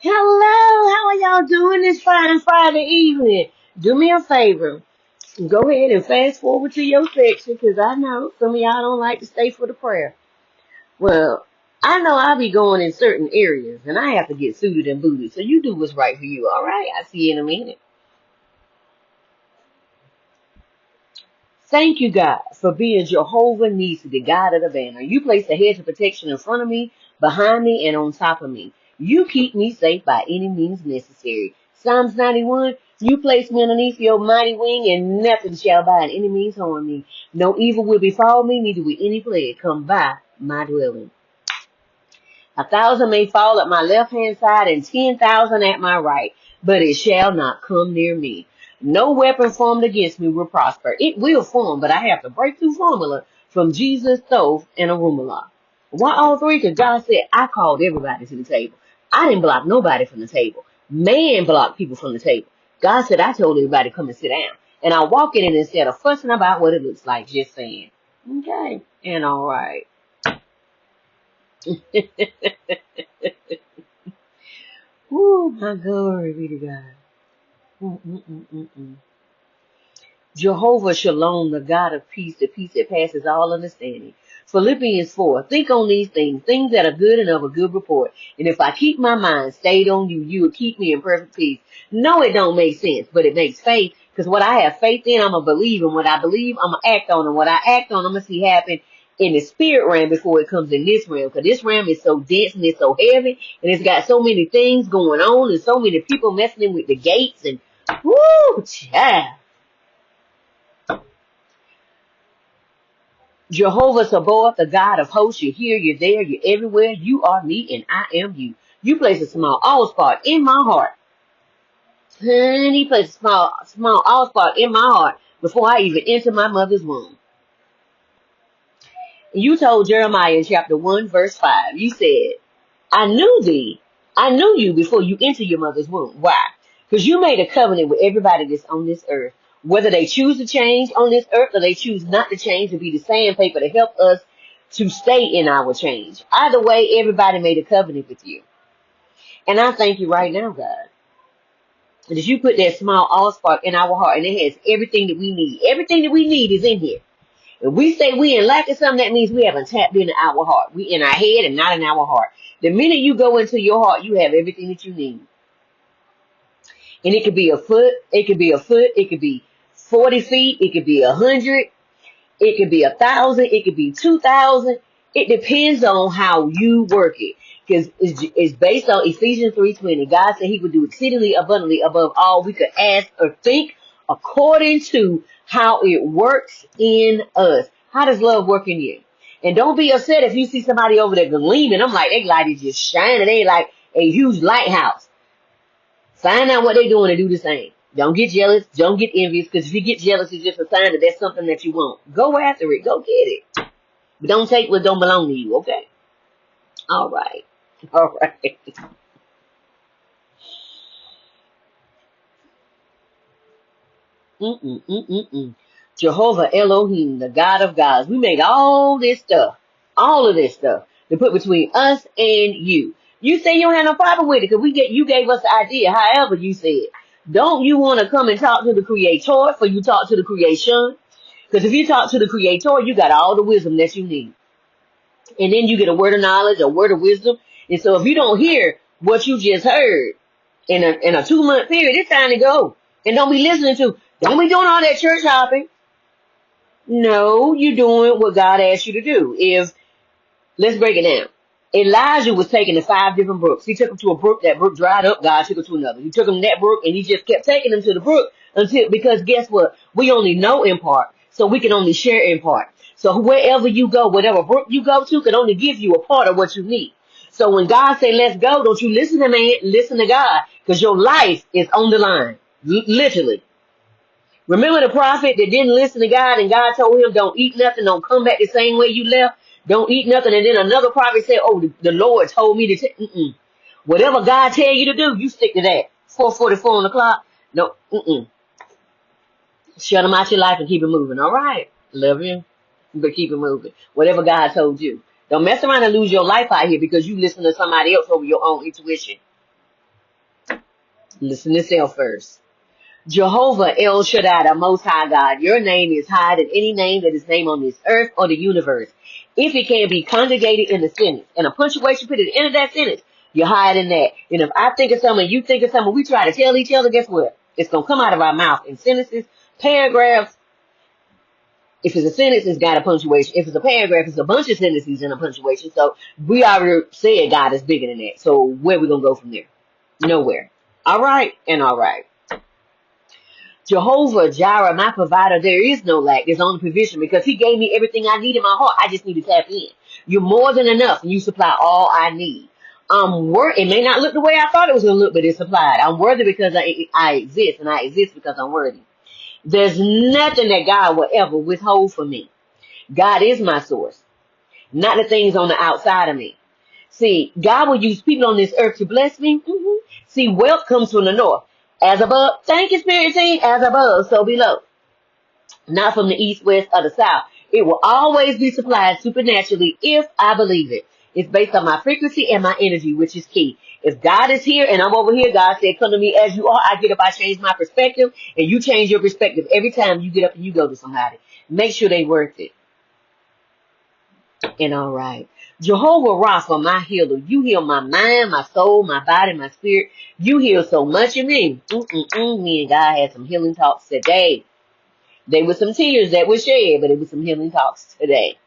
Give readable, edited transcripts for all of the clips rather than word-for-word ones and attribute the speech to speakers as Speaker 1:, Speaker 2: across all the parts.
Speaker 1: Hello, how are y'all doing this fine Friday evening? Do me a favor. Go ahead and fast forward to your section because I know some of y'all don't like to stay for the prayer. Well, I know I'll be going in certain areas and I have to get suited and booted. So you do what's right for you, all right? I'll see you in a minute. Thank you, God, for being Jehovah Nissi, the God of the banner. You place a hedge of protection in front of me, behind me, and on top of me. You keep me safe by any means necessary. Psalms 91, you place me underneath your mighty wing, and nothing shall by any means harm me. No evil will befall me, neither will any plague come by my dwelling. 1,000 may fall at my left-hand side, and 10,000 at my right, but it shall not come near me. No weapon formed against me will prosper. It will form, but I have to break through formula from Jesus, Thoth, and Arumala. Why all three? Because God said, I called everybody to the table. I didn't block nobody from the table. Man blocked people from the table. God said, I told everybody to come and sit down. And I walk in it instead of fussing about what it looks like, just saying, okay, and all right. Woo, my glory be to God. Jehovah Shalom, the God of peace, the peace that passes all understanding. Philippians 4, think on these things that are good and of a good report. And if I keep my mind stayed on you, you will keep me in perfect peace. No, it don't make sense, but it makes faith. Because what I have faith in, I'm going to believe. And what I believe, I'm going to act on. And what I act on, I'm going to see happen in the spirit realm before it comes in this realm. Because this realm is so dense and it's so heavy. And it's got so many things going on. And so many people messing with the gates. And woo, child. Jehovah Sabaoth, the God of hosts, you're here, you're there, you're everywhere. You are me and I am you. You place a small all spot in my heart. Honey, place a small all spot in my heart before I even enter my mother's womb. You told Jeremiah in chapter 1, verse 5, you said, I knew thee. I knew you before you entered your mother's womb. Why? Because you made a covenant with everybody that's on this earth. Whether they choose to change on this earth or they choose not to change, to be the sandpaper to help us to stay in our change. Either way, everybody made a covenant with you. And I thank you right now, God, that you put that small allspark in our heart and it has everything that we need. Everything that we need is in here. If we say we in lack of something, that means we haven't tapped into our heart. We in our head and not in our heart. The minute you go into your heart, you have everything that you need. And it could be a foot, it could be 40 feet, it could be 100, it could be 1,000, it could be 2,000. It depends on how you work it. Because it's based on Ephesians 3:20. God said he would do exceedingly abundantly above all we could ask or think, according to how it works in us. How does love work in you? And don't be upset if you see somebody over there gleaming. I'm like, their light is just shining. They like a huge lighthouse. Find out what they're doing and do the same. Don't get jealous. Don't get envious. Because if you get jealous, it's just a sign that that's something that you want. Go after it. Go get it. But don't take what don't belong to you, okay? All right. All right. Jehovah Elohim, the God of gods. We made all of this stuff to put between us and you. You say you don't have no problem with it because you gave us the idea. However, you said, don't you want to come and talk to the Creator before you talk to the creation? Because if you talk to the Creator, you got all the wisdom that you need. And then you get a word of knowledge, a word of wisdom. And so if you don't hear what you just heard in a 2-month period, it's time to go. And don't be don't be doing all that church hopping. No, you're doing what God asked you to do. Let's break it down. Elijah was taken to 5 different brooks. He took him to a brook. That brook dried up. God took him to another. He took him to that brook, and he just kept taking him to the brook because guess what? We only know in part, so we can only share in part. So wherever you go, whatever brook you go to, can only give you a part of what you need. So when God say let's go, don't you listen to man, listen to God, because your life is on the line, literally. Remember the prophet that didn't listen to God, and God told him, don't eat nothing, don't come back the same way you left, don't eat nothing. And then another prophet said, oh, the Lord told me to whatever God tell you to do, you stick to that. 4:44 on the clock. No, shut them out your life and keep it moving. All right. Love you, but keep it moving. Whatever God told you. Don't mess around and lose your life out here because you listen to somebody else over your own intuition. Listen to self first. Jehovah El Shaddai, the Most High God, your name is higher than any name that is named on this earth or the universe. If it can be conjugated in a sentence and a punctuation put at the end of that sentence, you're higher than that. And if I think of something, you think of something, we try to tell each other, guess what? It's going to come out of our mouth in sentences, paragraphs. If it's a sentence, it's got a punctuation. If it's a paragraph, it's a bunch of sentences and a punctuation. So we already said God is bigger than that. So where we going to go from there? Nowhere. All right and all right. Jehovah Jireh, my provider, there is no lack. There's only provision because he gave me everything I need in my heart. I just need to tap in. You're more than enough and you supply all I need. It may not look the way I thought it was going to look, but it's supplied. I'm worthy because I exist, and I exist because I'm worthy. There's nothing that God will ever withhold from me. God is my source, not the things on the outside of me. See, God will use people on this earth to bless me. See, wealth comes from the north. As above, thank you, Spirit Team, as above, so below. Not from the east, west, or the south. It will always be supplied supernaturally if I believe it. It's based on my frequency and my energy, which is key. If God is here and I'm over here, God said, come to me as you are. I get up, I change my perspective, and you change your perspective every time you get up and you go to somebody. Make sure they worth it. And all right. Jehovah Rapha, my healer. You heal my mind, my soul, my body, my spirit. You heal so much in me. Me and God had some healing talks today. There were some tears that were shed, but it was some healing talks today.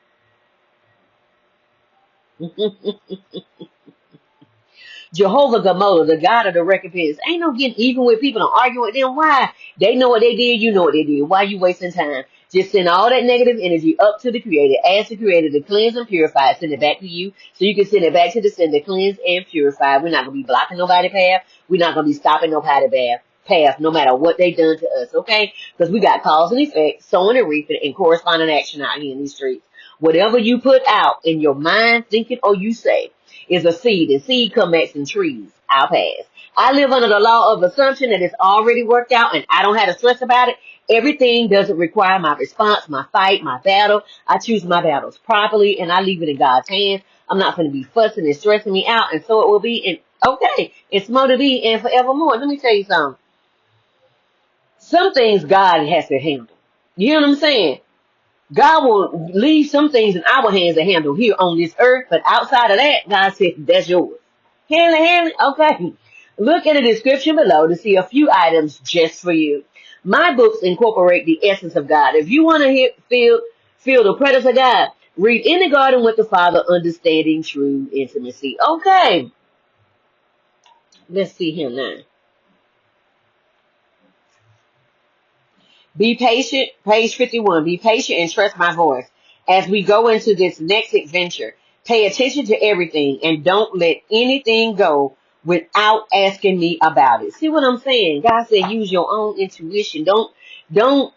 Speaker 1: Jehovah Gamola, the God of the recompense. Ain't no getting even with people and arguing with them. Why? They know what they did. You know what they did. Why you wasting time? Just send all that negative energy up to the Creator. Ask the Creator to cleanse and purify it. Send it back to you so you can send it back to the sender. Cleanse and purify. We're not going to be blocking nobody's path. We're not going to be stopping nobody's path no matter what they done to us, okay? Because we got cause and effect, sowing and reaping, and corresponding action out here in these streets. Whatever you put out in your mind, thinking, or you say, is a seed, and seed comes back in trees. I'll pass. I live under the law of assumption that it's already worked out, and I don't have to stress about it. Everything doesn't require my response, my fight, my battle. I choose my battles properly, and I leave it in God's hands. I'm not going to be fussing and stressing me out, and so it will be. And okay, it's more to be and forevermore. Let me tell you something. Some things God has to handle. You know what I'm saying? God will leave some things in our hands to handle here on this earth, but outside of that, God said, that's yours. Handle it. Okay. Look at the description below to see a few items just for you. My books incorporate the essence of God. If you want to feel the presence of God, read In the Garden with the Father, Understanding True Intimacy. Okay. Let's see here now. Be patient, page 51. Be patient and trust my voice. As we go into this next adventure, pay attention to everything and don't let anything go without asking me about it. See what I'm saying? God said use your own intuition. Don't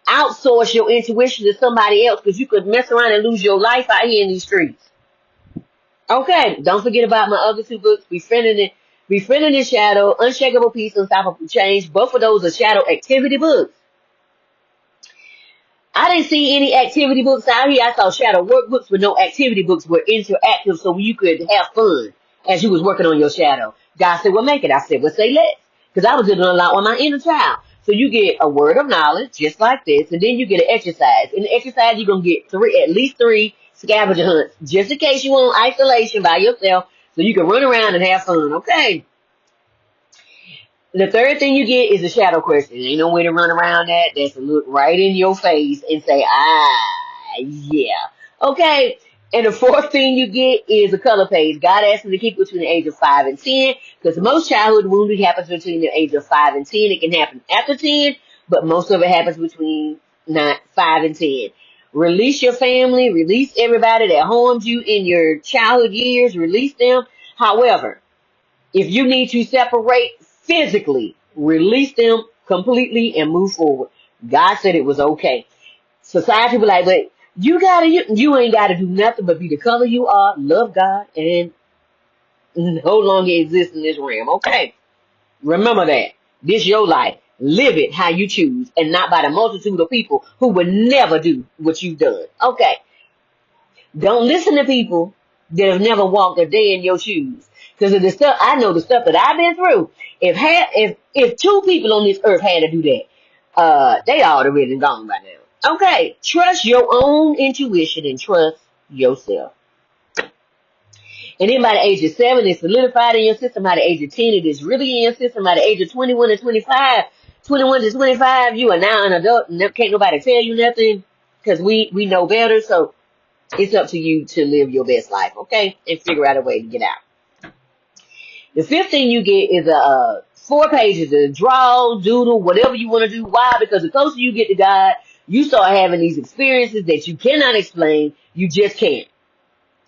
Speaker 1: outsource your intuition to somebody else because you could mess around and lose your life out here in these streets. Okay, don't forget about my other two books, Befriending the Shadow, Unshakable Peace, Unstoppable Change. Both of those are shadow activity books. I didn't see any activity books out here. I saw shadow workbooks with no activity books were interactive so you could have fun as you was working on your shadow. God said, well, make it. I said, well, say less. Because I was doing a lot with my inner child. So you get a word of knowledge, just like this, and then you get an exercise. In the exercise, you're going to get at least three scavenger hunts, just in case you want isolation by yourself, so you can run around and have fun, okay? The third thing you get is a shadow question. Ain't no way to run around that. That's to look right in your face and say, yeah. Okay. And the fourth thing you get is a color page. God asked me to keep it between the age of 5 and 10 because most childhood wounding happens between the age of 5 and 10. It can happen after 10, but most of it happens between 5 and 10. Release your family. Release everybody that harmed you in your childhood years. Release them. However, if you need to separate physically, release them completely and move forward. God said it was okay. Society be like, but you ain't gotta do nothing but be the color you are, love God, and no longer exist in this realm. Okay. Remember that. This your life. Live it how you choose and not by the multitude of people who would never do what you've done. Okay. Don't listen to people that have never walked a day in your shoes. Because of the stuff, I know the stuff that I've been through. If two people on this earth had to do that, they already gone by now. Okay, trust your own intuition and trust yourself. And then by the age of 7, it's solidified in your system. By the age of 10, it is really in your system. By the age of 21 to 25, 21 to 25, you are now an adult, and can't nobody tell you nothing, because we know better. So it's up to you to live your best life, okay? And figure out a way to get out. The 5th thing you get is 4 pages to draw, doodle, whatever you want to do. Why? Because the closer you get to God, you start having these experiences that you cannot explain. You just can't.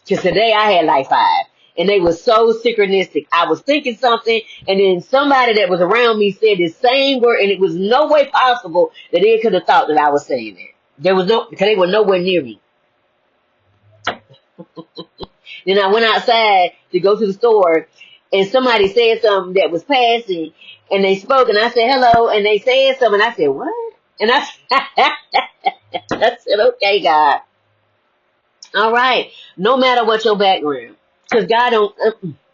Speaker 1: Because today I had like 5. And they were so synchronistic. I was thinking something, and then somebody that was around me said the same word, and it was no way possible that they could have thought that I was saying it. There was no, because they were nowhere near me. Then I went outside to go to the store, and somebody said something that was passing, and they spoke, and I said hello, and they said something, and I said, what? And I said, okay, God. All right. No matter what your background. Because God don't,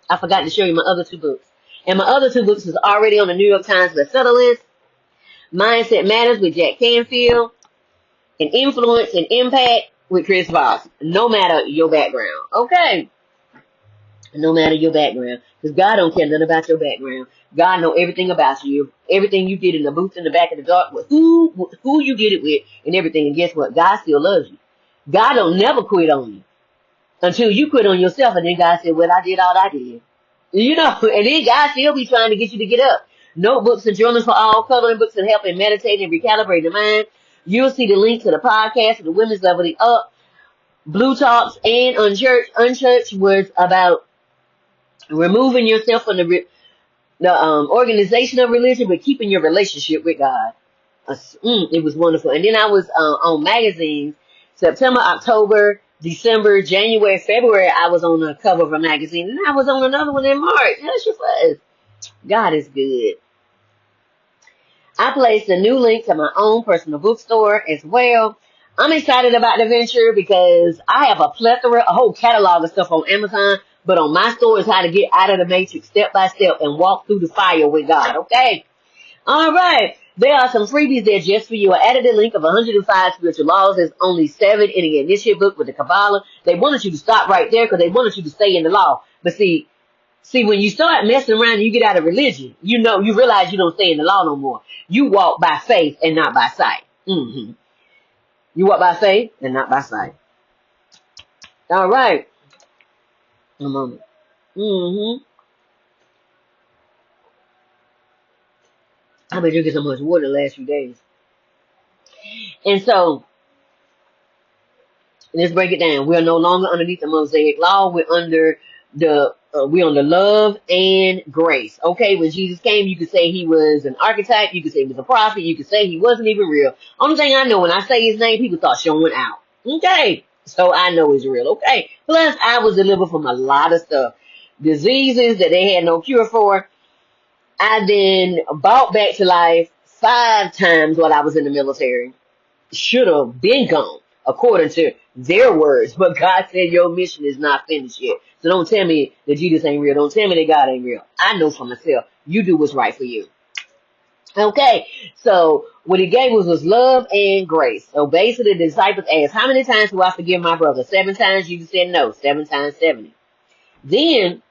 Speaker 1: I forgot to show you my other 2 books. And my other 2 books is already on the New York Times bestseller list. Mindset Matters with Jack Canfield. And Influence and Impact with Chris Voss. No matter your background. Okay. No matter your background. Because God don't care nothing about your background. God know everything about you. Everything you did in the booth in the back of the dark. With who you did it with and everything. And guess what? God still loves you. God don't never quit on you. Until you quit on yourself, and then God said, well, I did all I did. You know, and then God still be trying to get you to get up. Notebooks and journals for all, coloring books and helping meditate and recalibrate the mind. You'll see the link to the podcast of the Women's Leveling Up, Blue Talks, and Unchurched. Unchurched was about removing yourself from the organization of religion, but keeping your relationship with God. It was wonderful. And then I was on magazines, September, October, December, January, February, I was on the cover of a magazine, and I was on another one in March. Yes, you was. God is good. I placed a new link to my own personal bookstore as well. I'm excited about the venture because I have a whole catalog of stuff on Amazon, but on my store is how to get out of the matrix step by step and walk through the fire with God, okay? All right. There are some freebies there just for you. I added a link of 105 spiritual laws. There's only 7 in the initiative book with the Kabbalah. They wanted you to stop right there because they wanted you to stay in the law. But see, when you start messing around and you get out of religion, you realize you don't stay in the law no more. You walk by faith and not by sight. You walk by faith and not by sight. All right. A moment. I've been drinking so much water the last few days. And so, let's break it down. We're no longer underneath the Mosaic law. We're under love and grace. Okay, when Jesus came, you could say he was an archetype. You could say he was a prophet. You could say he wasn't even real. Only thing I know, when I say his name, people start showing out. Okay, so I know he's real. Okay, plus I was delivered from a lot of stuff. Diseases that they had no cure for. I then brought back to life 5 times while I was in the military. Should have been gone, according to their words. But God said your mission is not finished yet. So don't tell me that Jesus ain't real. Don't tell me that God ain't real. I know for myself. You do what's right for you. Okay, so what he gave us was love and grace. So basically the disciples asked, how many times do I forgive my brother? 7 times? Jesus said no. 7 times 70. Then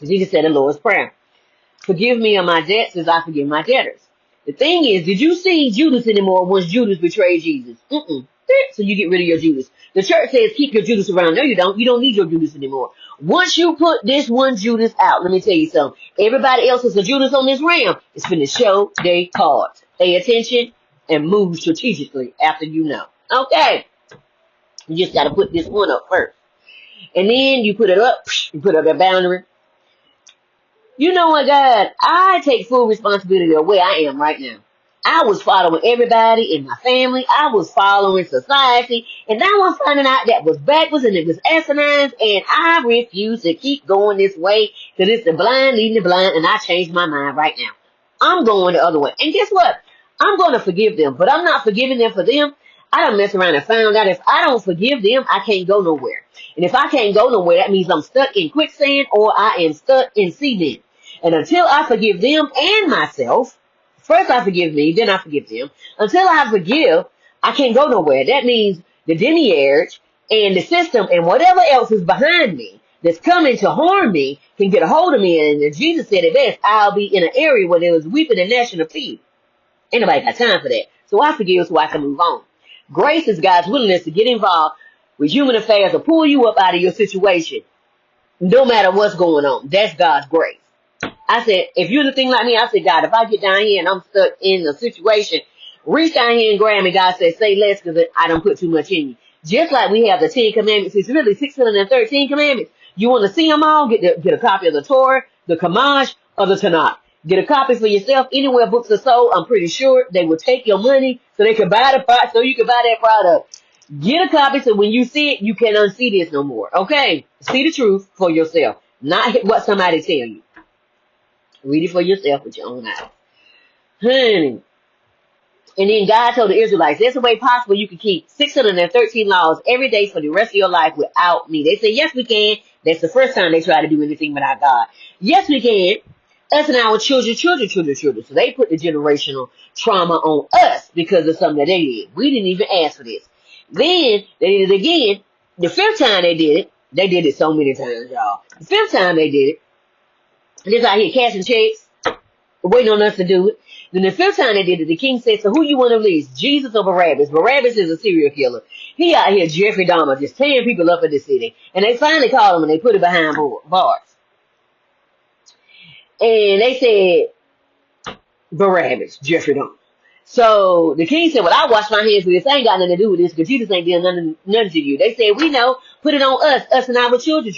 Speaker 1: Jesus said the Lord's Prayer. Forgive me of my debts as I forgive my debtors. The thing is, did you see Judas anymore once Judas betrayed Jesus? So you get rid of your Judas. The church says keep your Judas around. No, you don't. You don't need your Judas anymore. Once you put this one Judas out, let me tell you something. Everybody else is a Judas on this ram. It's finna show they cards. Pay attention and move strategically after you know. Okay. You just got to put this one up first. And then you put it up. You put up a boundary. You know what, God? I take full responsibility of where I am right now. I was following everybody in my family. I was following society. And now I'm finding out that was backwards and it was asinine. And I refuse to keep going this way because it's the blind leading the blind. And I changed my mind right now. I'm going the other way. And guess what? I'm going to forgive them. But I'm not forgiving them for them. I done mess around and found out if I don't forgive them, I can't go nowhere. And if I can't go nowhere, that means I'm stuck in quicksand or I am stuck in cement. And until I forgive them and myself, first I forgive me, then I forgive them. Until I forgive, I can't go nowhere. That means the demiurge and the system and whatever else is behind me that's coming to harm me can get a hold of me. And Jesus said it best, I'll be in an area where there was weeping and gnashing of teeth. Ain't nobody got time for that. So I forgive so I can move on. Grace is God's willingness to get involved with human affairs or pull you up out of your situation, no matter what's going on. That's God's grace. I said, if you're anything like me, I said, God, if I get down here and I'm stuck in a situation, reach down here and grab me. God said, say less because I don't put too much in you. Just like we have the 10 commandments, it's really 613 commandments. You want to see them all? Get a copy of the Torah, the Kamash, or the Tanakh. Get a copy for yourself. Anywhere books are sold, I'm pretty sure they will take your money so they can buy the product, so you can buy that product. Get a copy so when you see it, you can't unsee this no more. Okay? See the truth for yourself, not what somebody tell you. Read it for yourself with your own eyes. Honey. And then God told the Israelites, there's a way possible you can keep 613 laws every day for the rest of your life without me. They say, yes, we can. That's the first time they try to do anything without God. Yes, we can. Us and our children. So they put the generational trauma on us because of something that they did. We didn't even ask for this. Then they did it again. The fifth time they did it so many times, y'all. The fifth time they did it, this out here cashing checks, waiting on us to do it. Then the fifth time they did it, the king said, so who you want to release, Jesus or Barabbas? Barabbas is a serial killer. He out here, Jeffrey Dahmer, just tearing people up in the city. And they finally called him and they put it behind bars. And they said, Barabbas, Jeffrey Dahmer. So the king said, well, I wash my hands with this. I ain't got nothing to do with this because Jesus ain't doing nothing to you. They said, we know, put it on us and our children.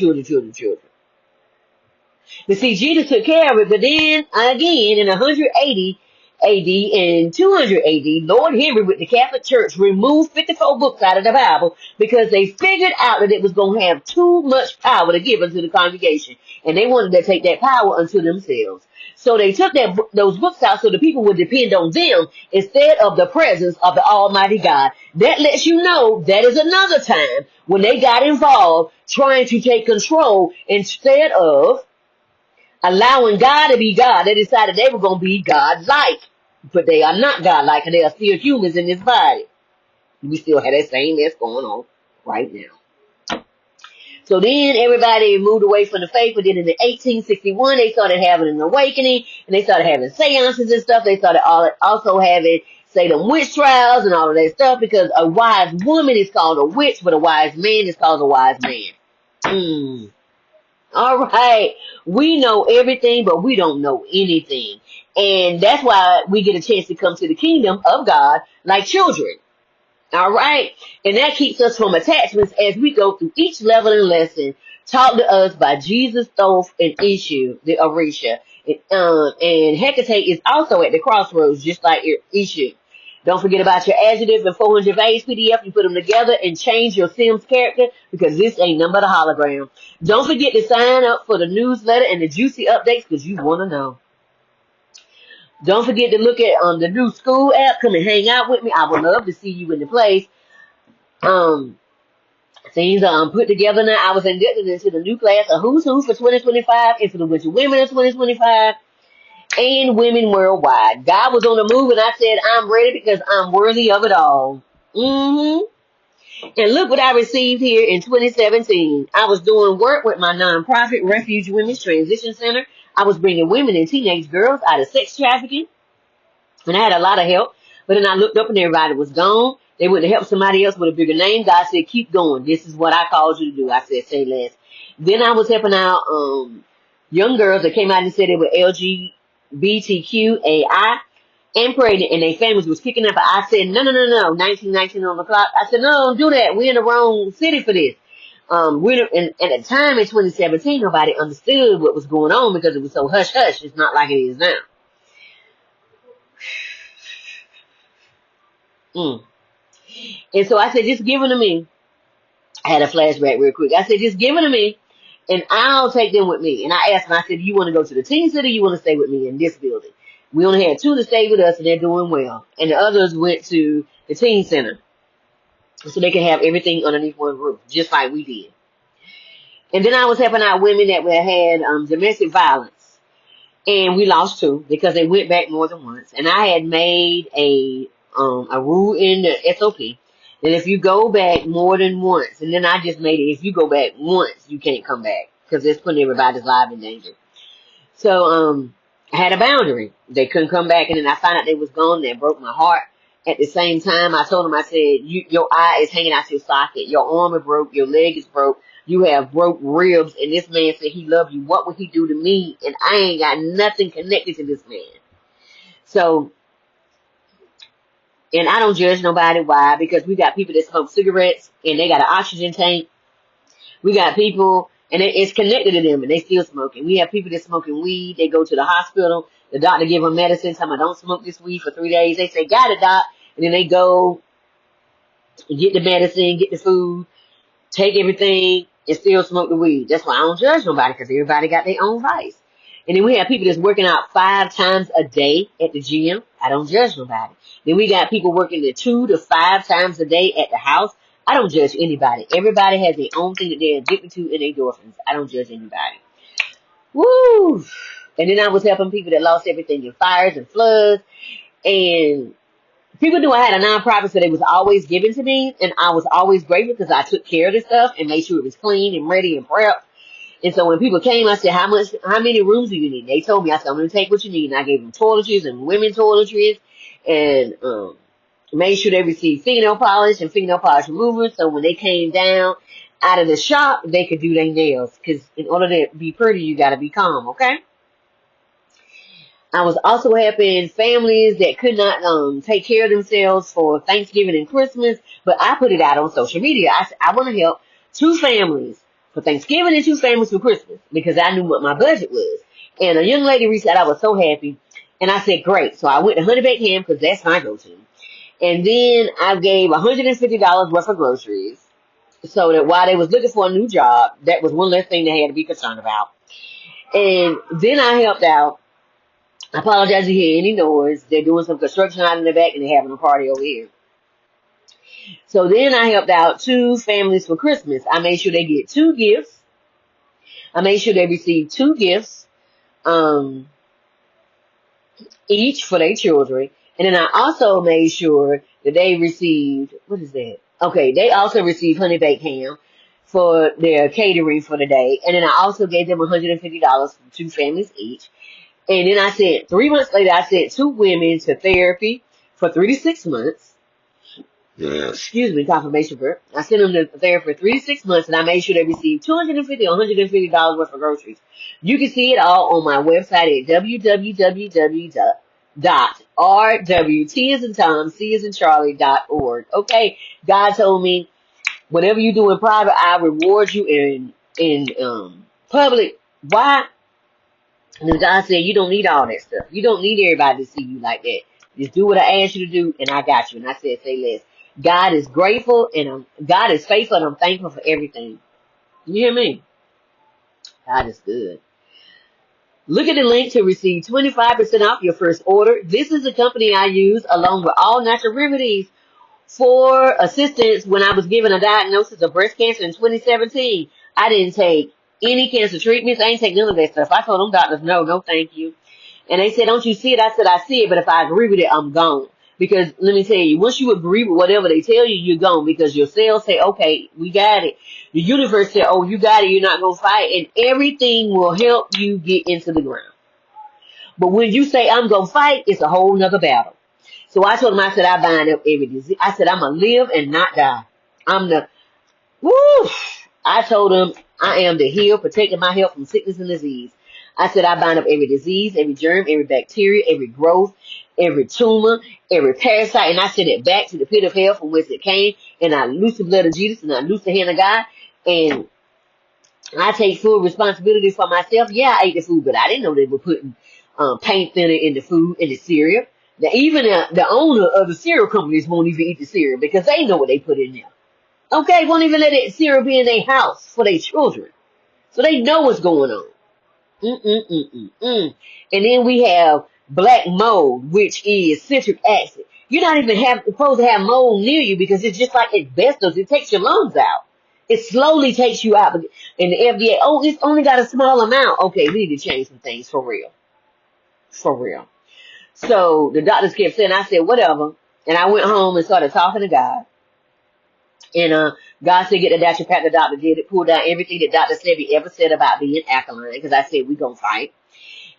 Speaker 1: But see, Jesus took care of it. But then, again, in 180 AD and 200 AD, Lord Henry with the Catholic Church removed 54 books out of the Bible because they figured out that it was going to have too much power to give unto the congregation. And they wanted to take that power unto themselves. So they took those books out so the people would depend on them instead of the presence of the Almighty God. That lets you know that is another time when they got involved trying to take control instead of allowing God to be God. They decided they were going to be God-like. But they are not God-like, and they are still humans in this body. We still have that same mess going on right now. So then everybody moved away from the faith, but then in 1861, they started having an awakening, and they started having seances and stuff. They started also having, say, the witch trials and all of that stuff, because a wise woman is called a witch, but a wise man is called a wise man. All right. We know everything, but we don't know anything. And that's why we get a chance to come to the kingdom of God like children. All right. And that keeps us from attachments as we go through each level and lesson taught to us by Jesus, Thoth, and Ishu, the Orisha. And Hecate is also at the crossroads, just like Ishu. Don't forget about your adjective and 400 page PDF. You put them together and change your Sims character because this ain't nothing but a hologram. Don't forget to sign up for the newsletter and the juicy updates because you want to know. Don't forget to look at the new school app. Come and hang out with me. I would love to see you in the place. Things are put together now. I was inducted into the new class of Who's Who for 2025, Influential Women of 2025, and Women Worldwide. God was on the move, and I said, I'm ready because I'm worthy of it all. And look what I received here in 2017. I was doing work with my nonprofit, Refuge Women's Transition Center. I was bringing women and teenage girls out of sex trafficking, and I had a lot of help. But then I looked up and everybody was gone. They would have helped somebody else with a bigger name. God said, keep going. This is what I called you to do. I said, say less. Then I was helping out young girls that came out and said they were LGBTQAI and pregnant, and their families was kicking up. I said, no, 1919 on the clock. I said, no, don't do that. We're in the wrong city for this. And at the time in 2017, nobody understood what was going on because it was so hush-hush. It's not like it is now. And so I said, just give them to me. I had a flashback real quick. I said, just give them to me, and I'll take them with me. And I asked them, I said, do you want to go to the teen center or you want to stay with me in this building? We only had 2 to stay with us, and they're doing well. And the others went to the teen center so they could have everything underneath one roof, just like we did. And then I was helping out women that had domestic violence. and we lost 2 because they went back more than once. And I had made a rule in the SOP that if you go back more than once, and then I just made it, if you go back once, you can't come back because it's putting everybody's life in danger. So I had a boundary. They couldn't come back, and then I found out they was gone. That broke my heart. At the same time, I told him, I said, your eye is hanging out your socket. Your arm is broke. Your leg is broke. You have broke ribs. And this man said he loved you. What would he do to me? And I ain't got nothing connected to this man. So, and I don't judge nobody. Why? Because we got people that smoke cigarettes and they got an oxygen tank. We got people, and it's connected to them, and they still smoking. We have people that smoking weed. They go to the hospital. The doctor give them medicine. Tell them, I don't smoke this weed for 3 days. They say, got it, doc. And then they go and get the medicine, get the food, take everything, and still smoke the weed. That's why I don't judge nobody, because everybody got their own vice. And then we have people that's working out 5 times a day at the gym. I don't judge nobody. Then we got people working the 2 to 5 times a day at the house. I don't judge anybody. Everybody has their own thing that they're addicted to in endorphins. I don't judge anybody. Woo! And then I was helping people that lost everything in fires and floods. And people knew I had a nonprofit, so they was always giving to me, and I was always grateful because I took care of this stuff and made sure it was clean and ready and prepped. And so when people came, I said, how many rooms do you need? They told me, I said, I'm going to take what you need. And I gave them toiletries and women's toiletries, and made sure they received fingernail polish and fingernail polish remover. So when they came down out of the shop, they could do their nails. Because in order to be pretty, you got to be calm, okay? I was also helping families that could not take care of themselves for Thanksgiving and Christmas, but I put it out on social media. I said, I want to help 2 families for Thanksgiving and 2 families for Christmas, because I knew what my budget was. And a young lady reached out. I was so happy. And I said, great. So I went to Honey Baked Ham, because that's my go-to. And then I gave $150 worth of groceries, so that while they was looking for a new job, that was one less thing they had to be concerned about. And then I helped out. I apologize if you hear any noise. They're doing some construction out in the back, and they're having a party over here. So then I helped out 2 families for Christmas. I made sure they get 2 gifts. I made sure they receive 2 gifts, each for their children. And then I also made sure that they received, what is that? Okay, they also received Honey Baked Ham for their catering for the day. And then I also gave them $150 for 2 families each. And then I sent, 3 months later, I sent 2 women to therapy for 3 to 6 months. Excuse me, confirmation burp. I sent them to therapy for 3 to 6 months, and I made sure they received $250 or $150 worth of groceries. You can see it all on my website at www.rwt.org. Okay, God told me, whatever you do in private, I reward you in public. Why? And God said, you don't need all that stuff. You don't need everybody to see you like that. Just do what I asked you to do, and I got you. And I said, say less. God is grateful, and God is faithful, and I'm thankful for everything. You hear me? God is good. Look at the link to receive 25% off your first order. This is the company I use, along with All Natural Remedies, for assistance when I was given a diagnosis of breast cancer in 2017. I didn't take any cancer treatments. I ain't take none of that stuff. I told them doctors, no, thank you. And they said, don't you see it? I said, I see it, but if I agree with it, I'm gone. Because let me tell you, once you agree with whatever they tell you, you're gone. Because your cells say, okay, we got it. The universe said, oh, you got it, you're not going to fight. And everything will help you get into the ground. But when you say, I'm going to fight, it's a whole nother battle. So I told them, I said, I bind up every disease. I said, I'm going to live and not die. I told them, I am the heal, protecting my health from sickness and disease. I said, I bind up every disease, every germ, every bacteria, every growth, every tumor, every parasite, and I send it back to the pit of hell from whence it came, and I loose the blood of Jesus, and I loose the hand of God, and I take full responsibility for myself. Yeah, I ate the food, but I didn't know they were putting paint thinner in the food, in the cereal. Now, even the owner of the cereal companies won't even eat the cereal, because they know what they put in there. Okay, won't even let that cereal be in their house for their children. So they know what's going on. And then we have black mold, which is citric acid. You're not even supposed to have mold near you, because it's just like asbestos. It takes your lungs out. It slowly takes you out. And the FDA, oh, it's only got a small amount. Okay, we need to change some things for real. For real. So the doctors kept saying, I said, whatever. And I went home and started talking to God. And God said, get the naturopath. The doctor did it, pulled out everything that Dr. Sebi ever said about being alkaline, because I said, we going to fight.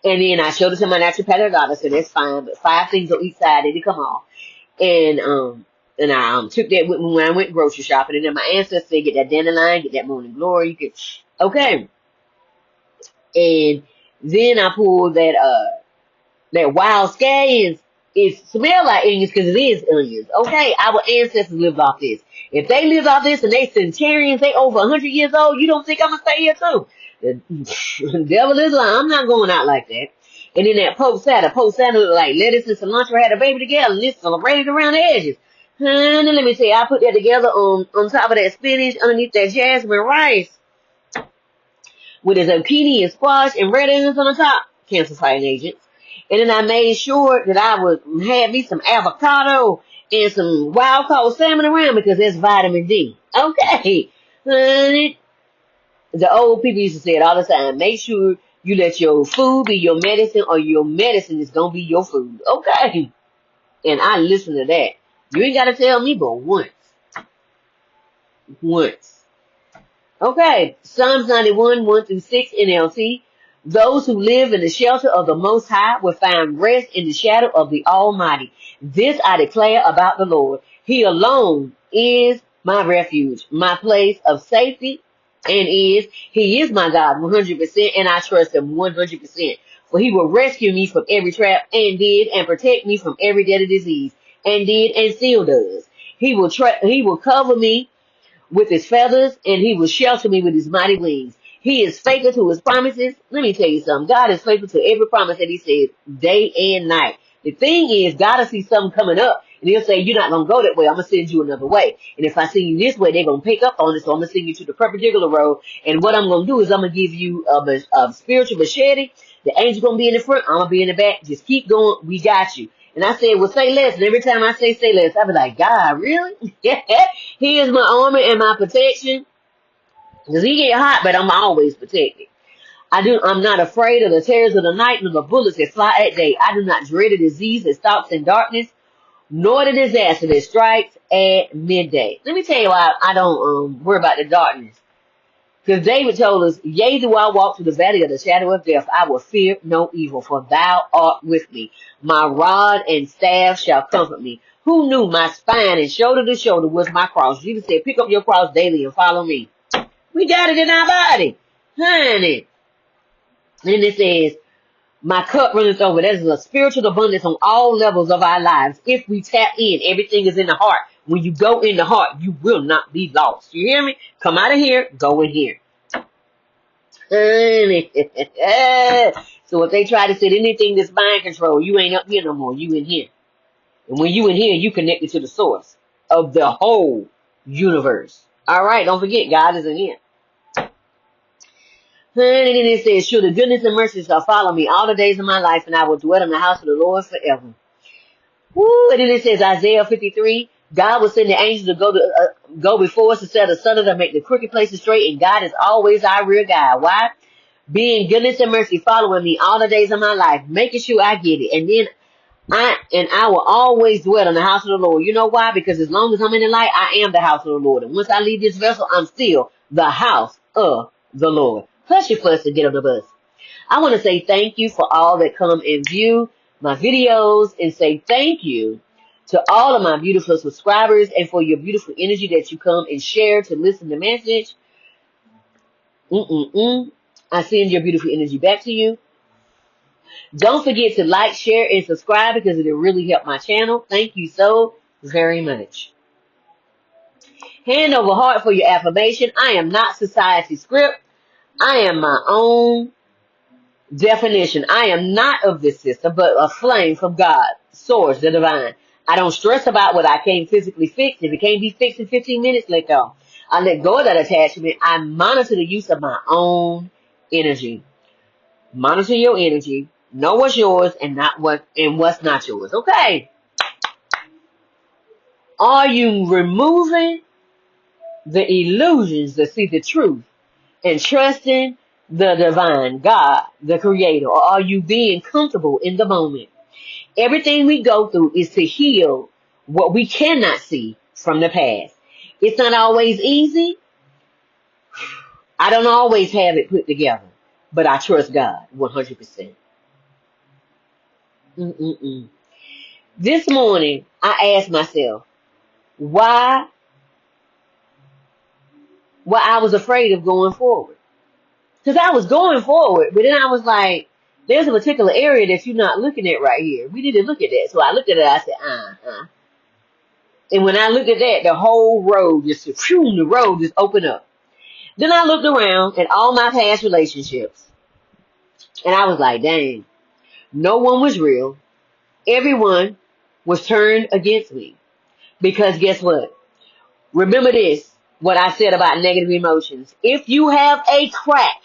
Speaker 1: And then I showed it to my naturopathic doctor, said, that's fine, but 5 things on each side didn't come off. And I took that with me when I went grocery shopping. And then my ancestors said, get that dandelion, get that morning glory. You can, okay. And then I pulled that wild scallions. It smells like onions because it is onions. Okay, our ancestors lived off this. If they lived off this and they centurions, they over 100 years old, you don't think I'm going to stay here too? The devil is lying. I'm not going out like that. And then that poke salad looked like lettuce and cilantro had a baby together and this rated around the edges. Honey, let me tell you, I put that together on top of that spinach, underneath that jasmine rice, with a zucchini and squash and red onions on the top, cancer fighting agents. And then I made sure that I had me some avocado and some wild caught salmon around because that's vitamin D. Okay. Honey, the old people used to say it all the time. Make sure you let your food be your medicine or your medicine is going to be your food. Okay. And I listen to that. You ain't got to tell me but once. Once. Okay. Psalms 91, 1-6 NLT. Those who live in the shelter of the Most High will find rest in the shadow of the Almighty. This I declare about the Lord. He alone is my refuge, my place of safety, and He is my God 100%, and I trust Him 100%. For He will rescue me from every trap, and protect me from every deadly disease, and still does. He will cover me with His feathers, and He will shelter me with His mighty wings. He is faithful to His promises. Let me tell you something. God is faithful to every promise that He says day and night. The thing is, God will see something coming up, and He'll say, you're not going to go that way. I'm going to send you another way. And if I send you this way, they're going to pick up on it, so I'm going to send you to the perpendicular road. And what I'm going to do is I'm going to give you a spiritual machete. The angel's going to be in the front. I'm going to be in the back. Just keep going. We got you. And I said, well, say less. And every time I say less, I be like, God, really? He is my armor and my protection. Because He get hot, but I'm always protected. I'm not afraid of the terrors of the night, nor the bullets that fly at day. I do not dread a disease that stalks in darkness, nor the disaster that strikes at midday. Let me tell you why I don't worry about the darkness. Because David told us, yea, do I walk through the valley of the shadow of death, I will fear no evil, for thou art with me. My rod and staff shall comfort me. Who knew my spine and shoulder to shoulder was my cross? Jesus said, pick up your cross daily and follow me. We got it in our body. Honey. And it says, my cup runneth over. That is a spiritual abundance on all levels of our lives. If we tap in, everything is in the heart. When you go in the heart, you will not be lost. You hear me? Come out of here, go in here. So if they try to say anything that's mind control, you ain't up here no more. You in here. And when you in here, you connected to the source of the whole universe. All right, don't forget, God is in here. And then it says, surely goodness and mercy shall follow me all the days of my life, and I will dwell in the house of the Lord forever. Woo! And then it says, Isaiah 53, God will send the angels to go before us to set asunder to make the crooked places straight, and God is always our rear guide. Why? Being goodness and mercy following me all the days of my life, making sure I get it. And then I will always dwell in the house of the Lord. You know why? Because as long as I'm in the light, I am the house of the Lord. And once I leave this vessel, I'm still the house of the Lord. Hush your fuss and get on the bus. I want to say thank you for all that come and view my videos, and say thank you to all of my beautiful subscribers and for your beautiful energy that you come and share to listen to the message. I send your beautiful energy back to you. Don't forget to like, share, and subscribe because it'll really help my channel. Thank you so very much. Hand over heart for your affirmation. I am not society script. I am my own definition. I am not of this system, but a flame from God, source, the divine. I don't stress about what I can't physically fix. If it can't be fixed in 15 minutes, let go. I let go of that attachment. I monitor the use of my own energy. Monitor your energy. Know what's yours and what's not yours. Okay. Are you removing the illusions to see the truth and trusting the divine, God, the creator, or are you being comfortable in the moment? Everything we go through is to heal what we cannot see from the past. It's not always easy. I don't always have it put together, but I trust God 100%. Mm-mm-mm. This morning, I asked myself why I was afraid of going forward. Because I was going forward, but then I was like, there's a particular area that you're not looking at right here. We need to look at that. So I looked at it, I said, uh-huh. And when I looked at that, the whole road the road just opened up. Then I looked around at all my past relationships, and I was like, dang, no one was real. Everyone was turned against me. Because guess what? Remember this, what I said about negative emotions. If you have a crack,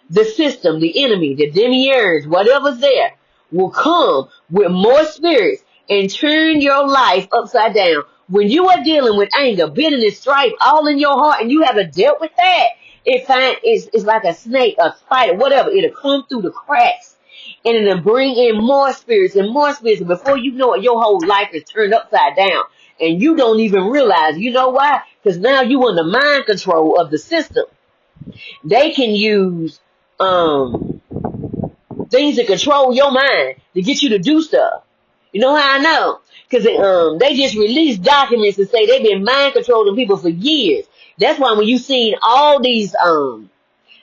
Speaker 1: the system, the enemy, the demiurge, whatever's there, will come with more spirits and turn your life upside down. When you are dealing with anger, bitterness, strife, all in your heart, and you haven't dealt with that, it's like a snake, a spider, whatever. It'll come through the cracks, and it'll bring in more spirits and more spirits. And before you know it, your whole life is turned upside down, and you don't even realize. You know why? Because now you under mind control of the system. They can use things to control your mind to get you to do stuff. You know how I know? Because they just released documents to say they've been mind controlling people for years. That's why when you seen all these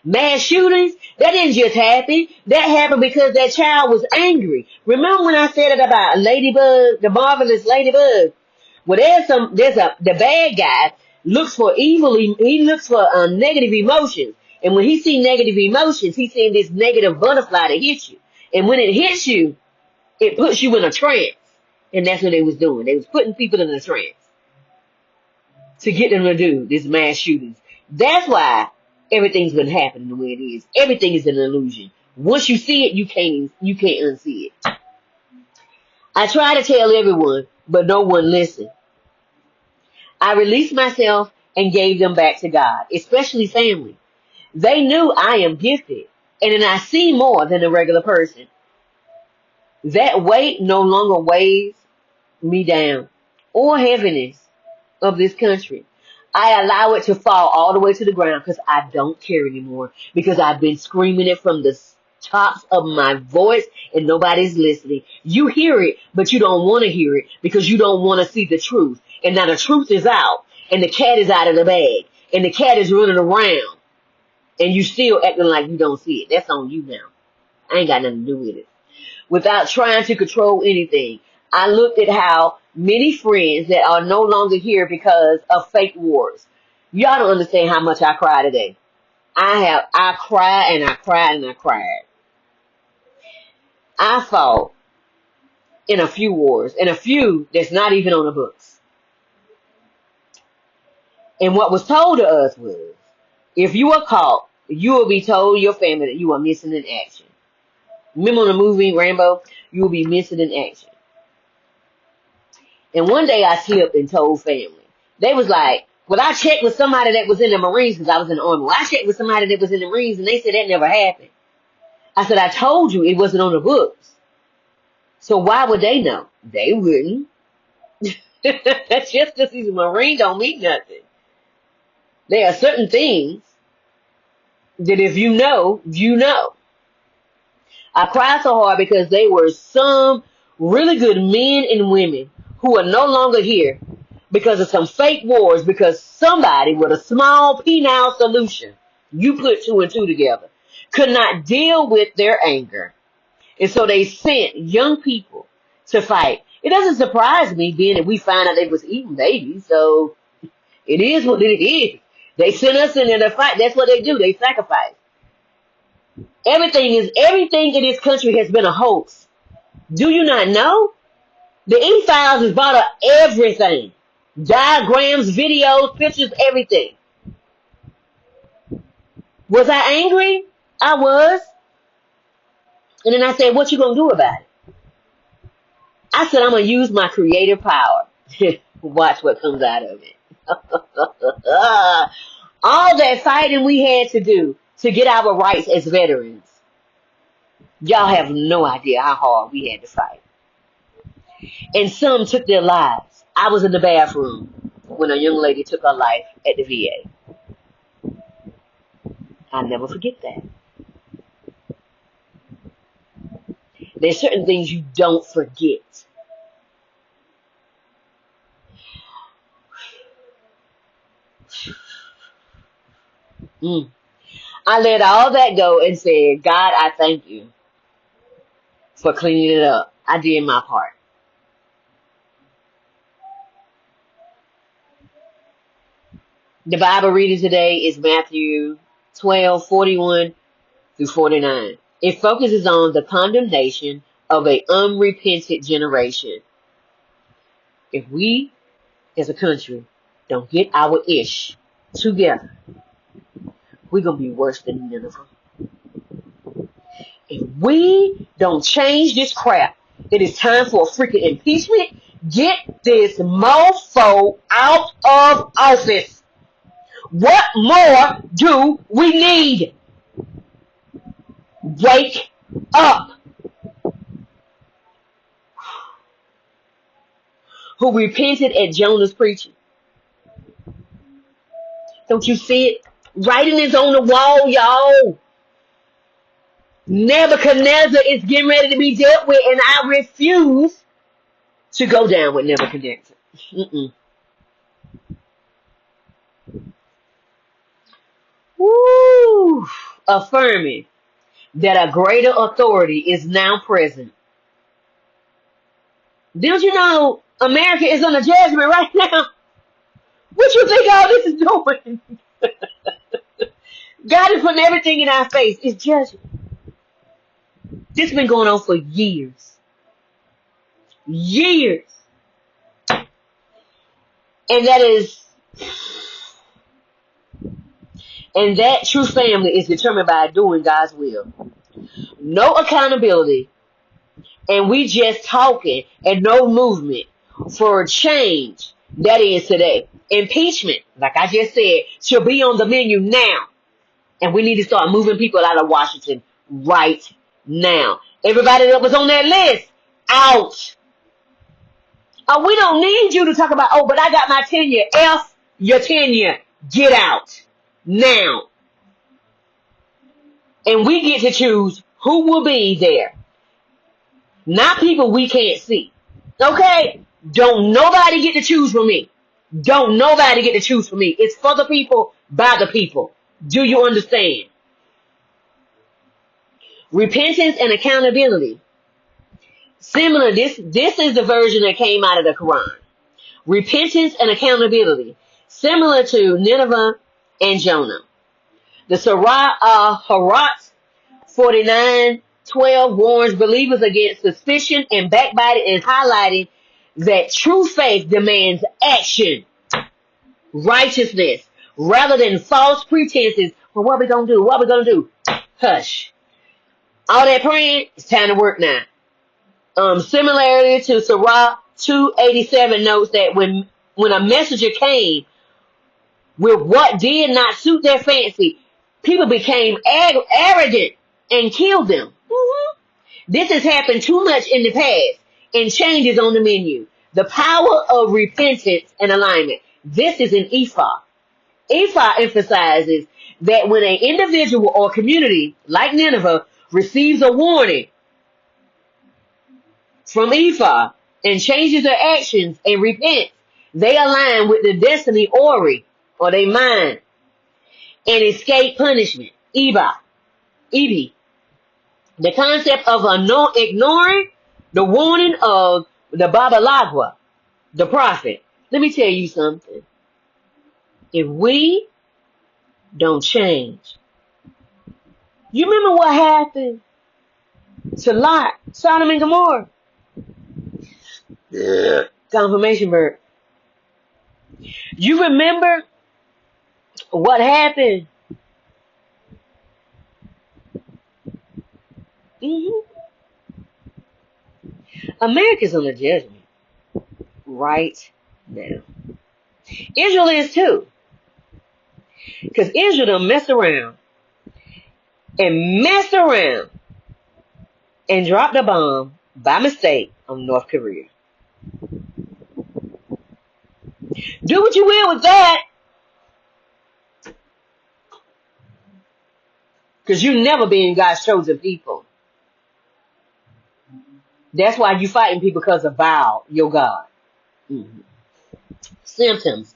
Speaker 1: mass shootings, that didn't just happen. That happened because that child was angry. Remember when I said it about Ladybug, the marvelous Ladybug? Well, the bad guy looks for evil. He looks for negative emotions. And when he sees negative emotions, he's seeing this negative butterfly that hits you. And when it hits you, it puts you in a trance. And that's what they was doing. They was putting people in a trance to get them to do these mass shootings. That's why everything's been happening the way it is. Everything is an illusion. Once you see it, you can't unsee it. I try to tell everyone, but no one listened. I released myself and gave them back to God, especially family. They knew I am gifted, and then I see more than a regular person. That weight no longer weighs me down, or heaviness of this country. I allow it to fall all the way to the ground because I don't care anymore, because I've been screaming it from the tops of my voice and nobody's listening. You hear it, but you don't want to hear it because you don't want to see the truth. And now the truth is out, and the cat is out of the bag, and the cat is running around. And you still acting like you don't see it. That's on you now. I ain't got nothing to do with it. Without trying to control anything, I looked at how many friends that are no longer here because of fake wars. Y'all don't understand how much I cry today. I cried and I cried and I cried. I fought in a few wars, and a few that's not even on the books. And what was told to us was, if you are caught, you will be told your family that you are missing in action. Remember the movie Rambo? You will be missing in action. And one day I slipped and told family. They was like, well, I checked with somebody that was in the Marines because I was in the Army. Well, I checked with somebody that was in the Marines, and they said that never happened. I said, I told you it wasn't on the books. So why would they know? They wouldn't. Just because he's a Marine don't mean nothing. There are certain things that if you know, you know. I cried so hard because they were some really good men and women who are no longer here because of some fake wars, because somebody with a small penile solution, you put two and two together, could not deal with their anger. And so they sent young people to fight. It doesn't surprise me, being that we find out they was eating babies, so it is what it is. They sent us in there to fight. That's what they do. They sacrifice. Everything in this country has been a hoax. Do you not know? The E-Files has brought up everything. Diagrams, videos, pictures, everything. Was I angry? I was. And then I said, what you gonna do about it? I said, I'm gonna use my creative power. Watch what comes out of it. All that fighting we had to do to get our rights as veterans. Y'all have no idea how hard we had to fight. And some took their lives. I was in the bathroom when a young lady took her life at the VA. I'll never forget that. There's certain things you don't forget. I let all that go and said, God, I thank you for cleaning it up. I did my part. The Bible reading today is Matthew 12:41 through 49. It focuses on the condemnation of an unrepentant generation. If we, as a country, don't get our ish together, we're going to be worse than Nineveh. If we don't change this crap, it is time for a freaking impeachment. Get this mofo out of office. What more do we need? Wake up. Who repented at Jonah's preaching. Don't you see it? Writing is on the wall, y'all. Nebuchadnezzar is getting ready to be dealt with, and I refuse to go down with Nebuchadnezzar. Woo! Affirming that a greater authority is now present. Don't you know America is on a judgment right now? What you think all this is doing? God is putting everything in our face. It's judgment. This has been going on for years. Years. And that true family is determined by doing God's will. No accountability. And we just talking and no movement for change. That is today. Impeachment, like I just said, should be on the menu now. And we need to start moving people out of Washington right now. Everybody that was on that list, out. Oh, we don't need you to talk about, oh, but I got my tenure. F your tenure. Get out. Now. And we get to choose who will be there. Not people we can't see. Okay? Don't nobody get to choose for me. Don't nobody get to choose for me. It's for the people, by the people. Do you understand? Repentance and accountability. Similar, this is the version that came out of the Quran. Repentance and accountability. Similar to Nineveh and Jonah. The Surah Harat 49:12 warns believers against suspicion and backbiting and highlighting that true faith demands action, righteousness, rather than false pretenses. Well, what we gonna do? What we gonna do? Hush. All that praying, it's time to work now. Similarly to Surah 287 notes that when a messenger came with what did not suit their fancy, people became arrogant and killed them. This has happened too much in the past, and change is on the menu. The power of repentance and alignment. This is an Ephah. Ephah emphasizes that when an individual or community, like Nineveh, receives a warning from Ephah and changes their actions and repents, they align with the destiny Ori, or they mind, and escape punishment. Ebi. The concept of ignoring the warning of the Babalagwa, the prophet. Let me tell you something. If we don't change, you remember what happened to Lot, Sodom and Gomorrah? Yeah. Confirmation bird. You remember what happened? America's on a judgment right now. Israel is too. Because Israel don't mess around and messed around and dropped a bomb by mistake on North Korea. Do what you will with that, because you never been God's chosen people. That's why you fighting people because of Baal, your God. Mm-hmm. Symptoms.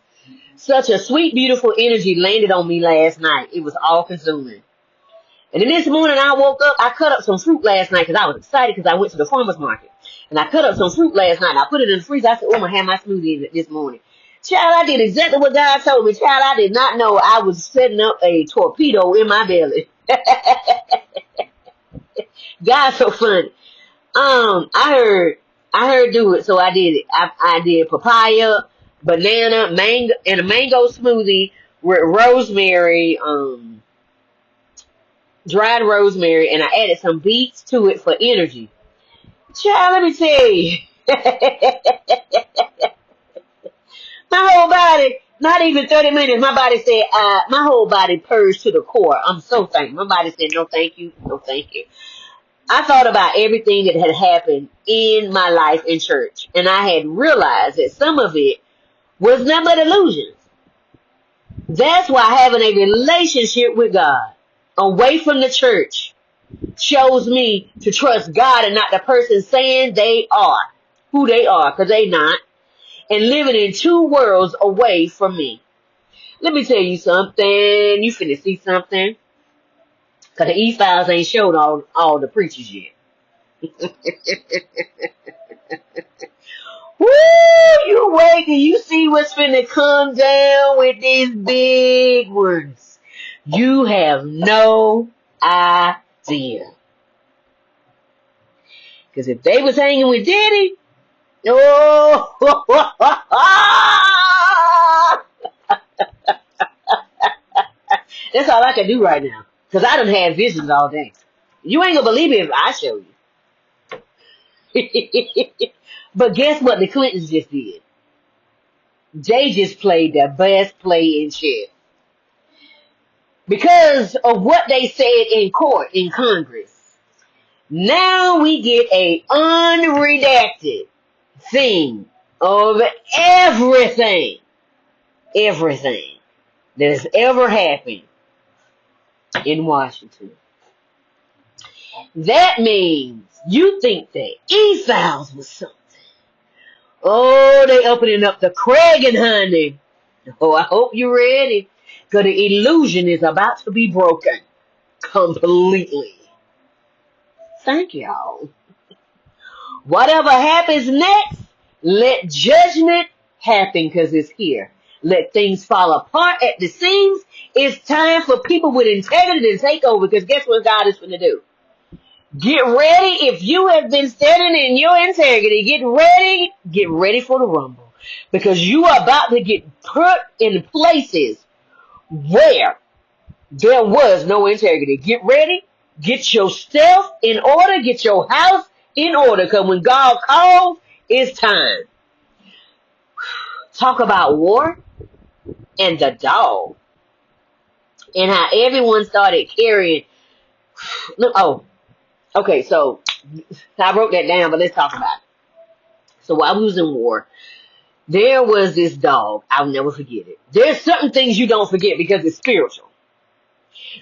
Speaker 1: Such a sweet, beautiful energy landed on me last night. It was all consuming. And then this morning I woke up, I cut up some fruit last night because I was excited because I went to the farmer's market. And I cut up some fruit last night. I put it in the freezer. I said, oh, I'm going to have my smoothie in it this morning. Child, I did exactly what God told me. Child, I did not know I was setting up a torpedo in my belly. God's so funny. I heard do it, so I did it. I did papaya, banana, mango, and a mango smoothie with rosemary, dried rosemary, and I added some beets to it for energy. Child, let me tell you. My whole body, not even 30 minutes, my body said, my whole body purged to the core. I'm so thankful. My body said, no thank you, no thank you. I thought about everything that had happened in my life in church, and I had realized that some of it was nothing but illusions. That's why having a relationship with God away from the church shows me to trust God and not the person saying they are who they are, because they not, and living in two worlds away from me. Let me tell you something. You finna see something. Because the E-Files ain't showed all the preachers yet. Woo! You wait till you see what's finna come down with these big ones. You have no idea. Because if they was hanging with Diddy, oh, that's all I can do right now. Because I done had visions all day. You ain't gonna believe it if I show you. But guess what the Clintons just did? They just played their best play in shit. Because of what they said in court, in Congress. Now we get a unredacted thing of everything that has ever happened in Washington. That means you think that E-Files was something. Oh, they opening up the Kragan, honey. Oh, I hope you're ready. Because the illusion is about to be broken. Completely. Thank y'all. Whatever happens next, let judgment happen because it's here. Let things fall apart at the seams. It's time for people with integrity to take over, because guess what God is going to do? Get ready. If you have been standing in your integrity, get ready for the rumble, because you are about to get put in places where there was no integrity. Get ready. Get your stuff in order. Get your house in order, because when God calls, it's time. Talk about war and the dog. And how everyone started carrying. Oh, okay, so I wrote that down, but let's talk about it. So while we was in war, there was this dog. I'll never forget it. There's certain things you don't forget because it's spiritual.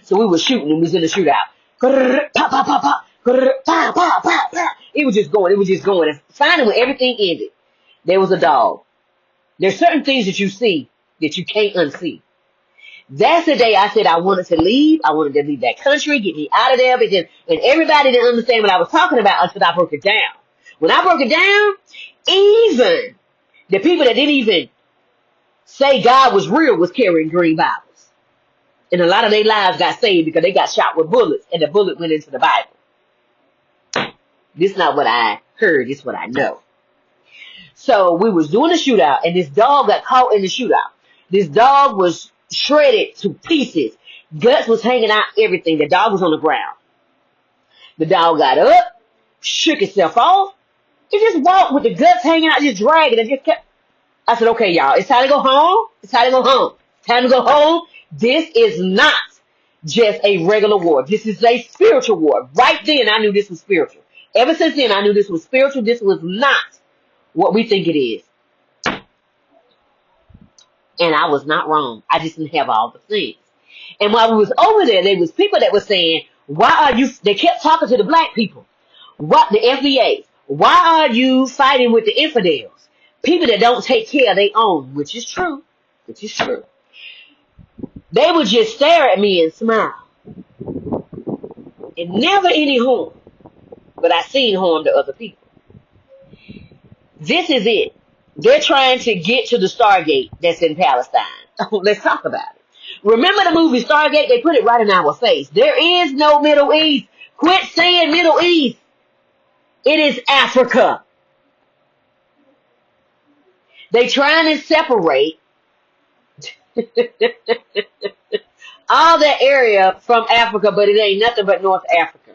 Speaker 1: So we were shooting, and we was in a shootout. It was just going. And finally, when everything ended, there was a dog. There's certain things that you see that you can't unsee. That's the day I said I wanted to leave. I wanted to leave that country, get me out of there. And everybody didn't understand what I was talking about until I broke it down. When I broke it down, even the people that didn't even say God was real was carrying green Bibles. And a lot of their lives got saved because they got shot with bullets, and the bullet went into the Bible. This is not what I heard. This is what I know. So we was doing a shootout, and this dog got caught in the shootout. This dog was shredded to pieces. Guts was hanging out, everything. The dog was on the ground. The dog got up, shook itself off, and just walked with the guts hanging out, just dragging. And just kept. I said, okay, y'all, it's time to go home. It's time to go home. It's time to go home. This is not just a regular war. This is a spiritual war. Right then, I knew this was spiritual. Ever since then, I knew this was spiritual. This was not what we think it is. And I was not wrong. I just didn't have all the things. And while we was over there was people that were saying, why are you, they kept talking to the black people. What, the FBAs, why are you fighting with the infidels? People that don't take care of their own, which is true. Which is true. They would just stare at me and smile. And never any harm. But I seen harm to other people. This is it. They're trying to get to the Stargate that's in Palestine. Let's talk about it. Remember the movie Stargate? They put it right in our face. There is no Middle East. Quit saying Middle East. It is Africa. They trying to separate all that area from Africa, but it ain't nothing but North Africa.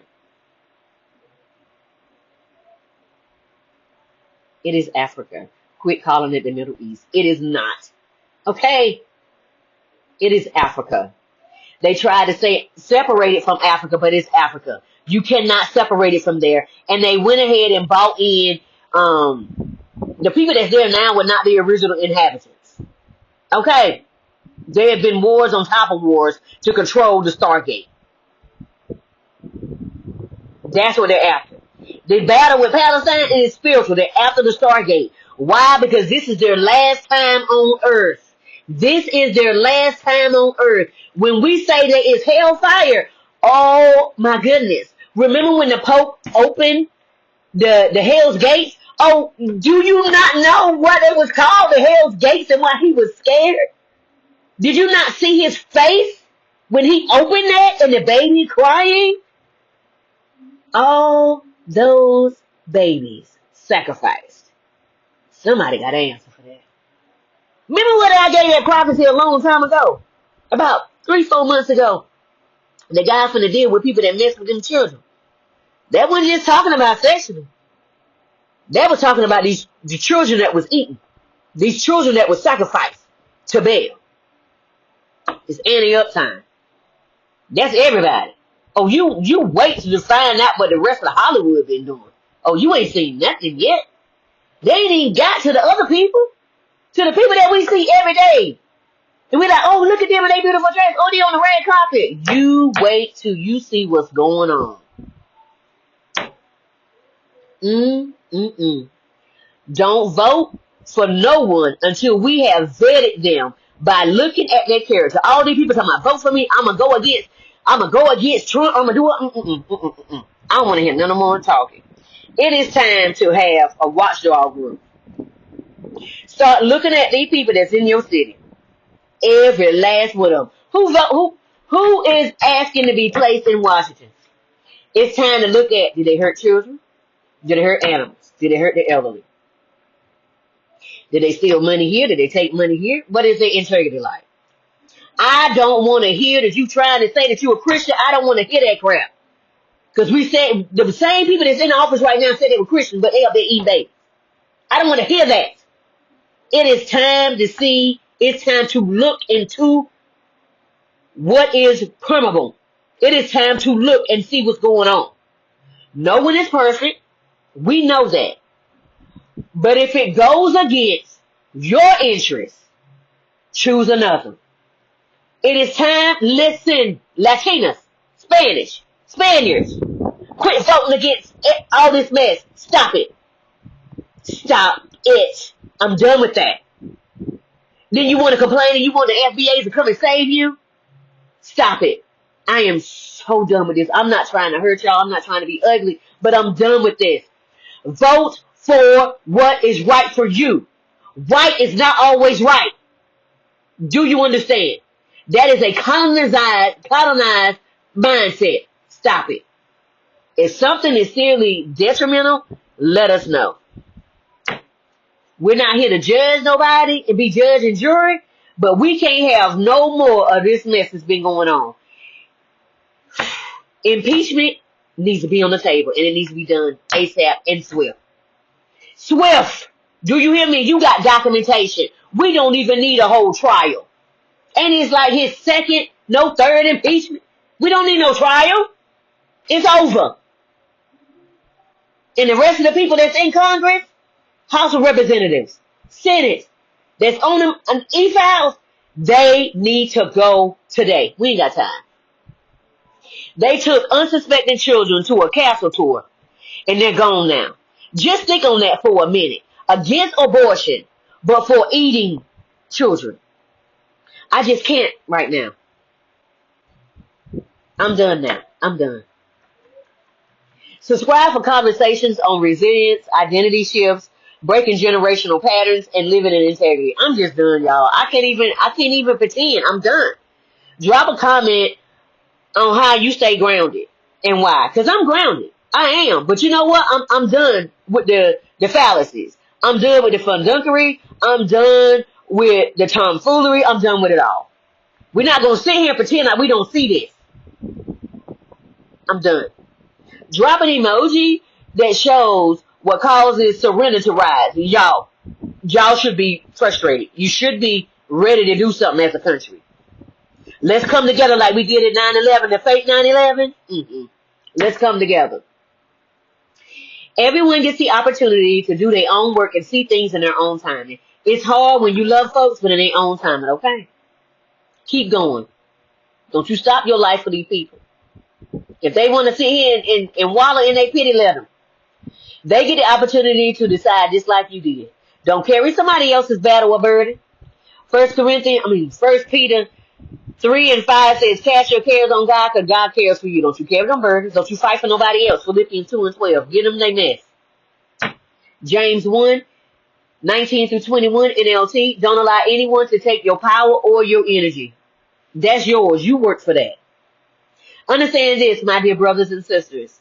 Speaker 1: It is Africa. Quit calling it the Middle East. It is not. Okay? It is Africa. They try to say separate it from Africa, but it's Africa. You cannot separate it from there. And they went ahead and bought in the people that's there now were not the original inhabitants. Okay? There have been wars on top of wars to control the Stargate. That's what they're after. The battle with Palestine is spiritual. They're after the Stargate. Why? Because this is their last time on earth. This is their last time on earth. When we say there is hellfire, oh my goodness. Remember when the Pope opened the Hell's Gates? Oh, do you not know what it was called, the Hell's Gates, and why he was scared? Did you not see his face when he opened that and the baby crying? All those babies sacrificed. Somebody got an answer for that. Remember what I gave that prophecy a long time ago? About 3-4 months ago. The guy finna deal with people that mess with them children. That wasn't just talking about sexually. That was talking about the children that was eaten. These children that was sacrificed to Baal. It's anti-up time. That's everybody. Oh, you wait to find out what the rest of Hollywood been doing. Oh, you ain't seen nothing yet. They ain't even got to the other people. To the people that we see every day. And we're like, oh, look at them in their beautiful dress. Oh, they on the red carpet. You wait till you see what's going on. Don't vote for no one until we have vetted them by looking at their character. All these people talking about, vote for me, I'm going to go against Trump, I'm going to do it. I don't want to hear none more talking. It is time to have a watchdog group. Start looking at these people that's in your city. Every last one of them. Who is asking to be placed in Washington? It's time to look at, did they hurt children? Did they hurt animals? Did they hurt the elderly? Did they steal money here? Did they take money here? What is their integrity like? I don't want to hear that you trying to say that you're a Christian. I don't want to hear that crap. Because we said, the same people that's in the office right now said they were Christians, but they up there eating babies. I don't want to hear that. It is time to see, it's time to look into what is permeable. It is time to look and see what's going on. No one is perfect. We know that. But if it goes against your interests, choose another. It is time, listen, Latinas, Spanish, Spaniards, quit voting against all this mess. Stop it. Stop it. I'm done with that. Then you want to complain and you want the FBAs to come and save you? Stop it. I am so done with this. I'm not trying to hurt y'all. I'm not trying to be ugly, but I'm done with this. Vote for what is right for you. Right is not always right. Do you understand? That is a colonized mindset. Stop it. If something is seriously detrimental, let us know. We're not here to judge nobody and be judge and jury, but we can't have no more of this mess that's been going on. Impeachment needs to be on the table, and it needs to be done ASAP and swift. Swift! Do you hear me? You got documentation. We don't even need a whole trial. And it's like his second, no third impeachment. We don't need no trial. It's over. And the rest of the people that's in Congress, House of Representatives, Senate, that's on them e-files, they need to go today. We ain't got time. They took unsuspecting children to a castle tour, and they're gone now. Just think on that for a minute. Against abortion, but for eating children. I just can't right now. I'm done now. I'm done. Subscribe for conversations on resilience, identity shifts, breaking generational patterns, and living in integrity. I'm just done, y'all. I can't even pretend. I'm done. Drop a comment on how you stay grounded and why. Because I'm grounded. I am. But you know what? I'm done with the fallacies. I'm done with the fundunkery. I'm done with the tomfoolery. I'm done with it all. We're not going to sit here and pretend like we don't see this. I'm done. Drop an emoji that shows what causes surrender to rise. Y'all should be frustrated. You should be ready to do something as a country. Let's come together like we did at 9/11, the fake 9/11. Let's come together. Everyone gets the opportunity to do their own work and see things in their own timing. It's hard when you love folks, but in their own timing, okay? Keep going. Don't you stop your life for these people. If they want to sit here and wallow in their pity, let them. They get the opportunity to decide just like you did. Don't carry somebody else's battle or burden. 1 Peter 3:5 says, cast your cares on God because God cares for you. Don't you carry them burdens. Don't you fight for nobody else. Philippians 2:12. Get them their mess. James 1:19-21 NLT. Don't allow anyone to take your power or your energy. That's yours. You work for that. Understand this, my dear brothers and sisters.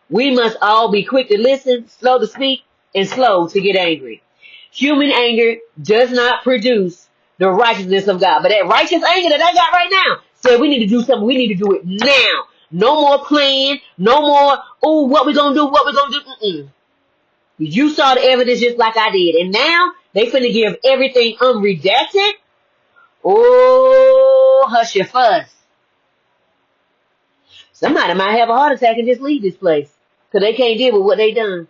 Speaker 1: We must all be quick to listen, slow to speak, and slow to get angry. Human anger does not produce the righteousness of God. But that righteous anger that I got right now said we need to do something. We need to do it now. No more playing. No more, oh, what we gonna do, what we gonna do. You saw the evidence just like I did. And now they finna give everything unredacted. Oh, hush your fuss. Somebody might have a heart attack and just leave this place because they can't deal with what they done.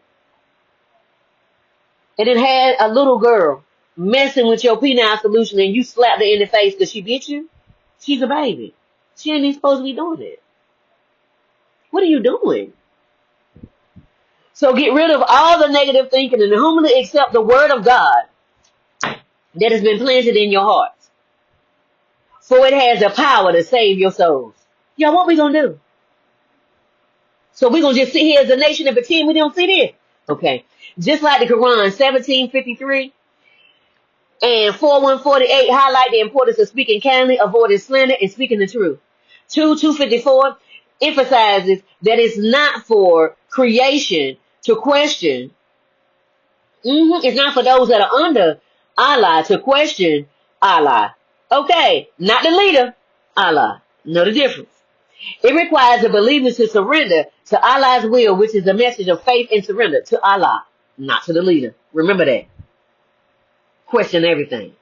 Speaker 1: And it had a little girl messing with your penile solution and you slapped her in the face because she bit you. She's a baby. She ain't even supposed to be doing it. What are you doing? So get rid of all the negative thinking and humbly accept the word of God that has been planted in your heart. For it has the power to save your souls. Y'all, what we gonna do? So we're going to just sit here as a nation and pretend we don't see this. Okay. Just like the Quran, 17:53 and 41:48 highlight the importance of speaking kindly, avoiding slander, and speaking the truth. 2:254 emphasizes that it's not for creation to question. It's not for those that are under Allah to question Allah. Okay. Not the leader. Allah. Know the difference. It requires the believers to surrender to Allah's will, which is a message of faith and surrender to Allah, not to the leader. Remember that. Question everything.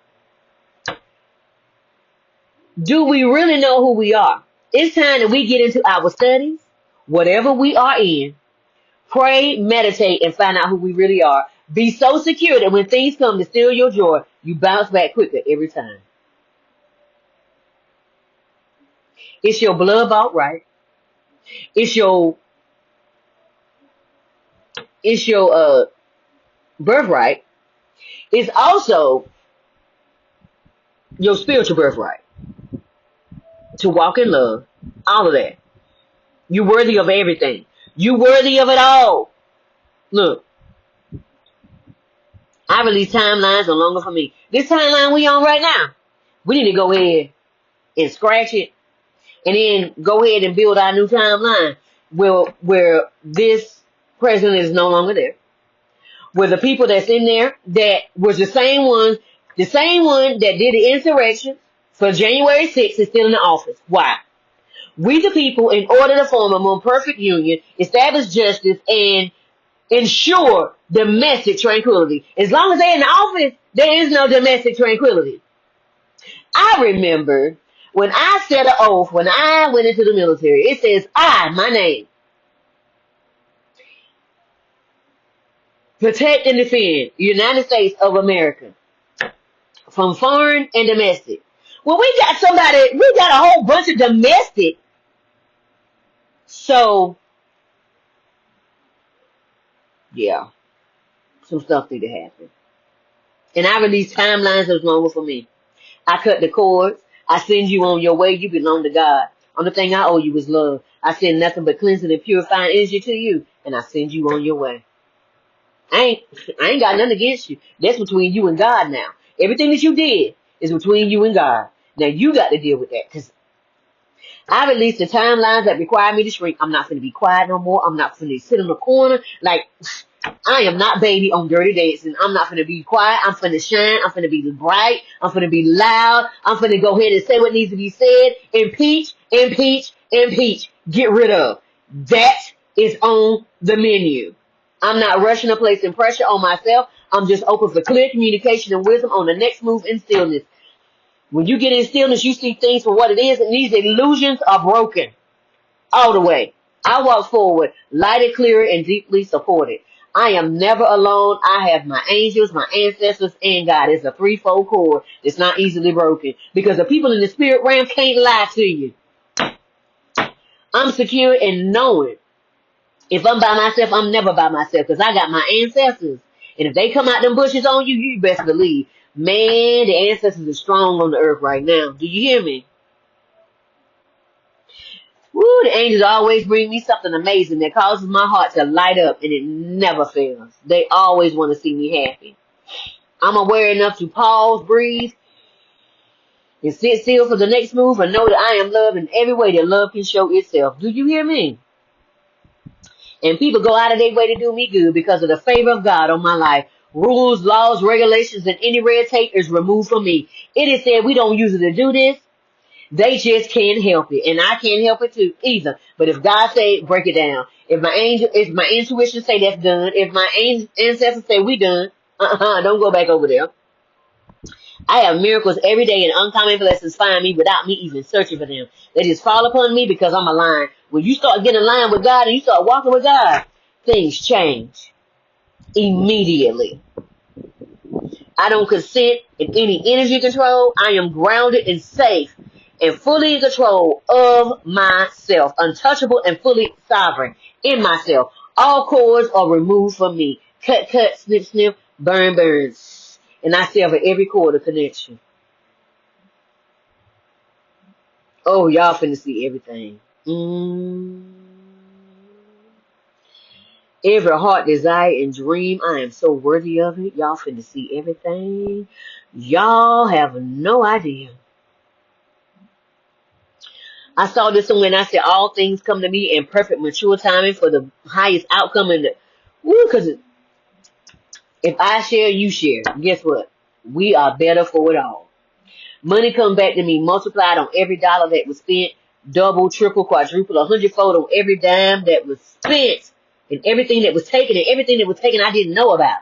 Speaker 1: Do we really know who we are? It's time that we get into our studies, whatever we are in, pray, meditate, and find out who we really are. Be so secure that when things come to steal your joy, you bounce back quicker every time. It's your blood bought right. It's your birthright. It's also your spiritual birthright. To walk in love. All of that. You're worthy of everything. You're worthy of it all. Look. I release timelines no longer for me. This timeline we on right now, we need to go ahead and scratch it. And then go ahead and build our new timeline where this president is no longer there. Where the people that's in there that was the same one that did the insurrection for January 6th is still in the office. Why? We the people, in order to form a more perfect union, establish justice, and ensure domestic tranquility. As long as they're in the office, there is no domestic tranquility. I remember When I said an oath, when I went into the military, it says my name, protect and defend the United States of America from foreign and domestic. Well, we got a whole bunch of domestic. So, yeah, some stuff need to happen. And I release timelines that's longer for me. I cut the cords. I send you on your way. You belong to God. Only thing I owe you is love. I send nothing but cleansing and purifying energy to you, and I send you on your way. I ain't got nothing against you. That's between you and God now. Everything that you did is between you and God. Now you got to deal with that, because I release the timelines that require me to shrink. I'm not going to be quiet no more. I'm not going to sit in the corner like I am not baby on Dirty Dancing. I'm not going to be quiet. I'm going to shine. I'm going to be bright. I'm going to be loud. I'm going to go ahead and say what needs to be said. Impeach, impeach, impeach. Get rid of. That is on the menu. I'm not rushing or placing pressure on myself. I'm just open for clear communication and wisdom on the next move in stillness. When you get in stillness, you see things for what it is, and these illusions are broken all the way. I walk forward, lighted, clear, and deeply supported. I am never alone. I have my angels, my ancestors, and God. It's a threefold cord. It's not easily broken, because the people in the spirit realm can't lie to you. I'm secure in knowing if I'm by myself, I'm never by myself, because I got my ancestors. And if they come out them bushes on you, you best believe. Man, the ancestors are strong on the earth right now. Do you hear me? Woo, the angels always bring me something amazing that causes my heart to light up, and it never fails. They always want to see me happy. I'm aware enough to pause, breathe, and sit still for the next move, and know that I am loved in every way that love can show itself. Do you hear me? And people go out of their way to do me good because of the favor of God on my life. Rules, laws, regulations, and any red tape is removed from me. It is said we don't usually do this. They just can't help it. And I can't help it too either. But if God say, break it down. If my intuition say that's done. If my ancestors say we done. Don't go back over there. I have miracles every day, and uncommon blessings find me without me even searching for them. They just fall upon me because I'm aligned. When you start getting aligned with God and you start walking with God, things change immediately. I don't consent in any energy control. I am grounded and safe and fully in control of myself, untouchable and fully sovereign in myself. All cords are removed from me. Cut, cut, snip, snip, burn, burn. And I sever every cord of connection. Oh, y'all finna see everything. Every heart, desire, and dream, I am so worthy of it. Y'all finna see everything. Y'all have no idea. I saw this one when I said all things come to me in perfect mature timing for the highest outcome. Because if I share, you share. Guess what? We are better for it all. Money come back to me multiplied on every dollar that was spent, double, triple, quadruple, 100-fold on every dime that was spent, and everything that was taken, I didn't know about.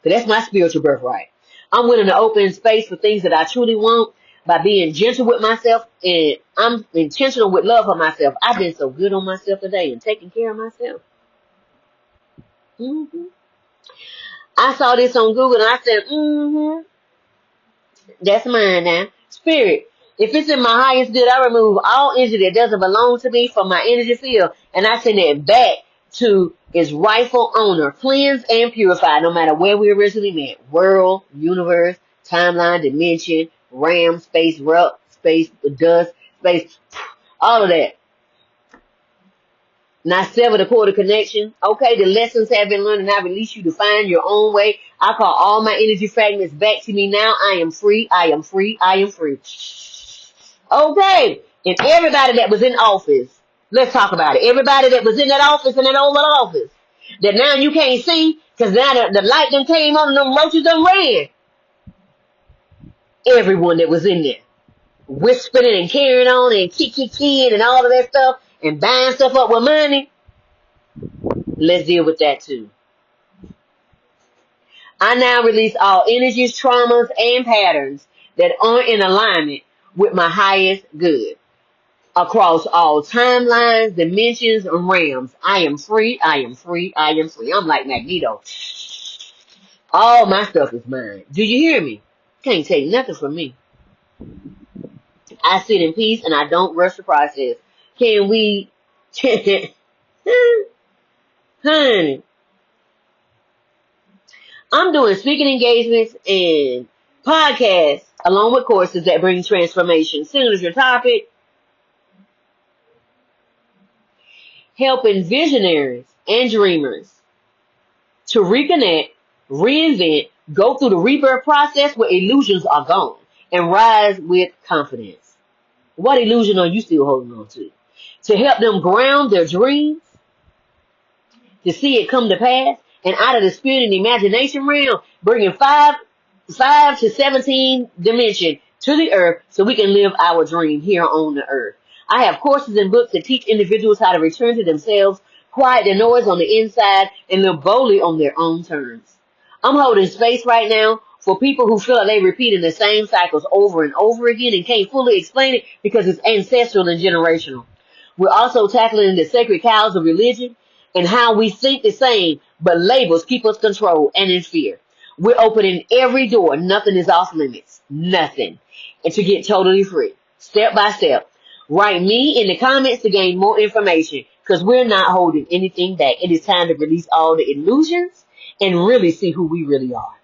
Speaker 1: So that's my spiritual birthright. I'm willing to open space for things that I truly want by being gentle with myself, and I'm intentional with love for myself. I've been so good on myself today and taking care of myself. I saw this on Google and I said, that's mine now. Spirit, if it's in my highest good, I remove all energy that doesn't belong to me from my energy field, and I send it back to its rightful owner, cleansed and purified, no matter where we originally met. World, universe, timeline, dimension, ram, space, rut, space, dust, space, all of that. And I sever the cord of connection. Okay, the lessons have been learned, and I release you to find your own way. I call all my energy fragments back to me now. I am free. I am free. I am free. Okay, and everybody that was in office, let's talk about it. Everybody that was in that office, in that Oval Office, that now you can't see because now the light done came on and them roaches done ran. Everyone that was in there, whispering and carrying on and kicking and all of that stuff, and buying stuff up with money, let's deal with that too. I now release all energies, traumas, and patterns that aren't in alignment with my highest good. Across all timelines, dimensions, and realms. I am free, I am free, I am free. I'm like Magneto. All my stuff is mine. Do you hear me? Can't take nothing from me. I sit in peace and I don't rush the process. Can we... Honey, I'm doing speaking engagements and podcasts along with courses that bring transformation. Signature topic, helping visionaries and dreamers to reconnect, reinvent, go through the rebirth process where illusions are gone, and rise with confidence. What illusion are you still holding on to? To help them ground their dreams, to see it come to pass, and out of the spirit and imagination realm, bringing 5 to 17 dimension to the earth so we can live our dream here on the earth. I have courses and books that teach individuals how to return to themselves, quiet the noise on the inside, and live boldly on their own terms. I'm holding space right now for people who feel like they're repeating the same cycles over and over again and can't fully explain it because it's ancestral and generational. We're also tackling the sacred cows of religion and how we think the same, but labels keep us controlled and in fear. We're opening every door. Nothing is off limits. Nothing. And to get totally free. Step by step. Write me in the comments to gain more information because we're not holding anything back. It is time to release all the illusions and really see who we really are.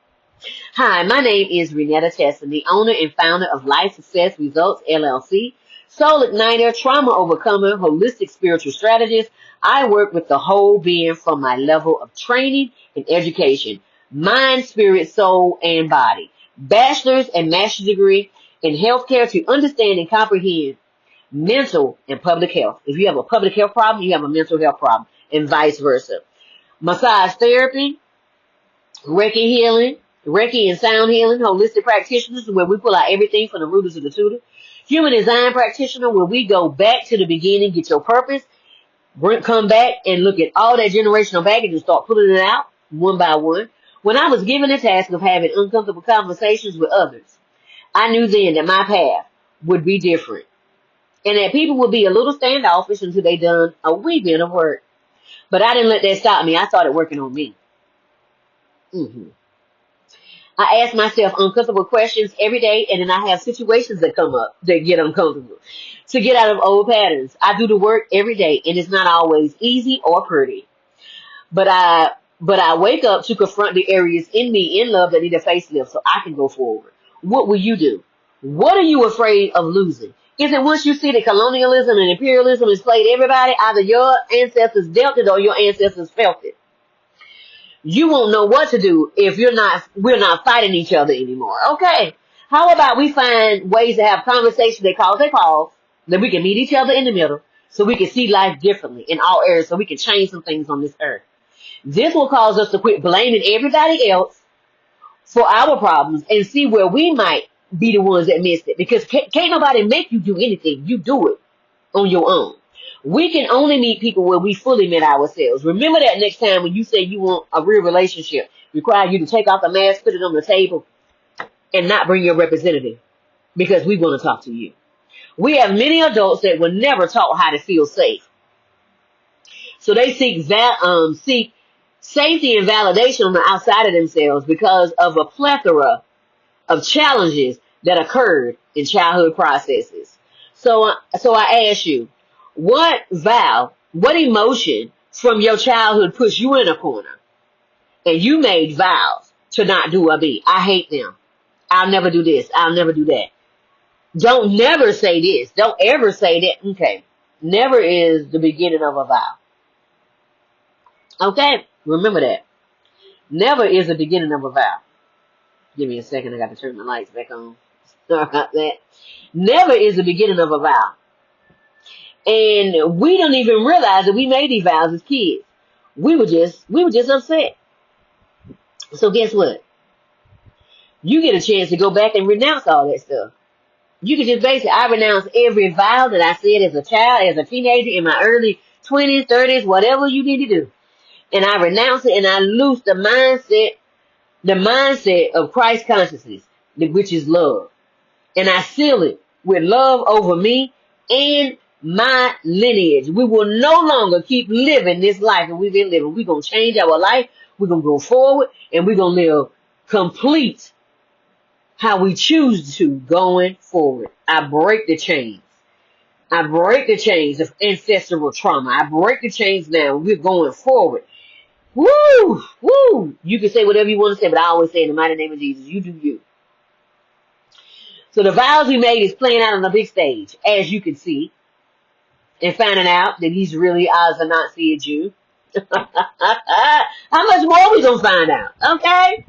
Speaker 1: Hi, my name is RenettaCheston, the owner and founder of Life Success Results LLC, soul igniter, trauma overcomer, holistic spiritual strategist. I work with the whole being from my level of training and education, mind, spirit, soul, and body. Bachelor's and master's degree in healthcare to understand and comprehend mental and public health. If you have a public health problem, you have a mental health problem, and vice versa. Massage therapy, Reiki healing, Reiki and sound healing, holistic practitioners, where we pull out everything from the root to the tutor. Human design practitioner, where we go back to the beginning, get your purpose, come back and look at all that generational baggage and start pulling it out one by one. When I was given the task of having uncomfortable conversations with others, I knew then that my path would be different and that people would be a little standoffish until they done a wee bit of work. But I didn't let that stop me. I started working on me. I ask myself uncomfortable questions every day, and then I have situations that come up that get uncomfortable. To get out of old patterns, I do the work every day, and it's not always easy or pretty. But I wake up to confront the areas in me, in love, that need a facelift so I can go forward. What will you do? What are you afraid of losing? Is it once you see that colonialism and imperialism has played everybody, either your ancestors dealt it or your ancestors felt it? You won't know what to do if we're not fighting each other anymore. Okay. How about we find ways to have conversations that cause a pause, that we can meet each other in the middle, so we can see life differently in all areas, so we can change some things on this earth. This will cause us to quit blaming everybody else for our problems and see where we might be the ones that missed it. Because can't nobody make you do anything. You do it on your own. We can only meet people where we fully met ourselves. Remember that next time when you say you want a real relationship, require you to take off the mask, put it on the table, and not bring your representative because we want to talk to you. We have many adults that were never taught how to feel safe. So they seek safety and validation on the outside of themselves because of a plethora of challenges that occurred in childhood processes. So I ask you, what vow, what emotion from your childhood pushed you in a corner and you made vows to not do or be? I hate them. I'll never do this. I'll never do that. Don't never say this. Don't ever say that. Okay. Never is the beginning of a vow. Okay? Remember that. Never is the beginning of a vow. Give me a second. I got to turn the lights back on. Sorry about that. Never is the beginning of a vow. And we don't even realize that we made these vows as kids. We were just upset. So guess what? You get a chance to go back and renounce all that stuff. You can just basically, I renounce every vow that I said as a child, as a teenager, in my early 20s, 30s, whatever you need to do. And I renounce it and I loose the mindset of Christ consciousness, which is love. And I seal it with love over me and my lineage. We will no longer keep living this life that we've been living. We're going to change our life. We're going to go forward, and we're going to live complete how we choose to going forward. I break the chains. I break the chains of ancestral trauma. I break the chains now. We're going forward. Woo! Woo! You can say whatever you want to say, but I always say in the mighty name of Jesus, you do you. So the vows we made is playing out on the big stage, as you can see, and finding out that he's really Oz and not seeing you. How much more we gonna find out? Okay?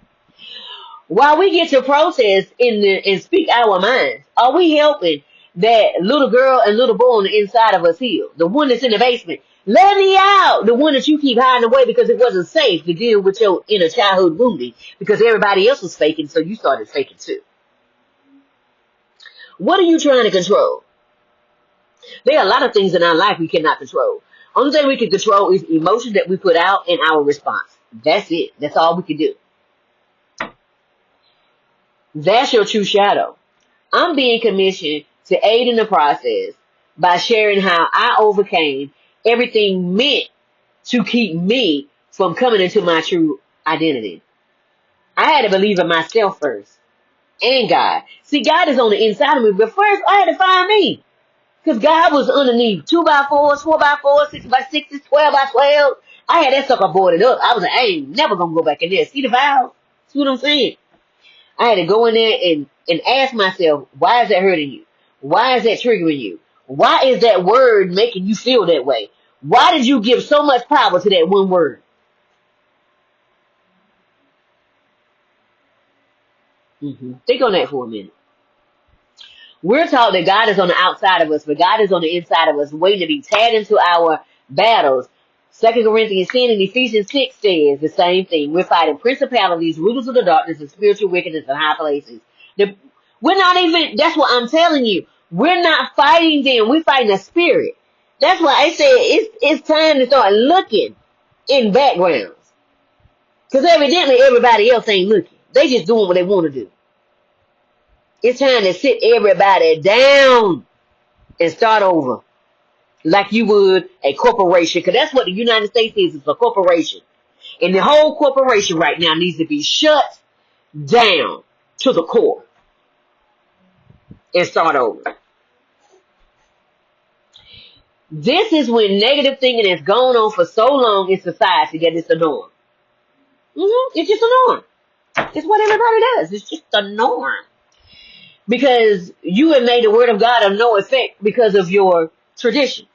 Speaker 1: While we get to protest and speak our minds, are we helping that little girl and little boy on the inside of us heal? The one that's in the basement. Let me out! The one that you keep hiding away because it wasn't safe to deal with your inner childhood wounding because everybody else was faking, so you started faking too. What are you trying to control? There are a lot of things in our life we cannot control. Only thing we can control is emotions that we put out and our response. That's it. That's all we can do. That's your true shadow. I'm being commissioned to aid in the process by sharing how I overcame everything meant to keep me from coming into my true identity. I had to believe in myself first and God. See, God is on the inside of me, but first I had to find me. Because God was underneath 2x4s, 4x4s, 6x6s, 12x12s. I had that sucker boarded up. I was like, I ain't never going to go back in there. See the vows? See what I'm saying? I had to go in there and ask myself, why is that hurting you? Why is that triggering you? Why is that word making you feel that way? Why did you give so much power to that one word? Think on that for a minute. We're taught that God is on the outside of us, but God is on the inside of us, waiting to be tagged into our battles. 2 Corinthians 10 and Ephesians 6 says the same thing. We're fighting principalities, rulers of the darkness, and spiritual wickedness in high places. We're not even, that's what I'm telling you. We're not fighting them. We're fighting the spirit. That's why I said it's time to start looking in backgrounds. Because evidently everybody else ain't looking. They just doing what they want to do. It's time to sit everybody down and start over. Like you would a corporation. Because that's what the United States is. It's a corporation. And the whole corporation right now needs to be shut down to the core. And start over. This is when negative thinking has gone on for so long in society that it's a norm. It's just a norm. It's what everybody does. It's just a norm. Because you have made the word of God of no effect because of your traditions.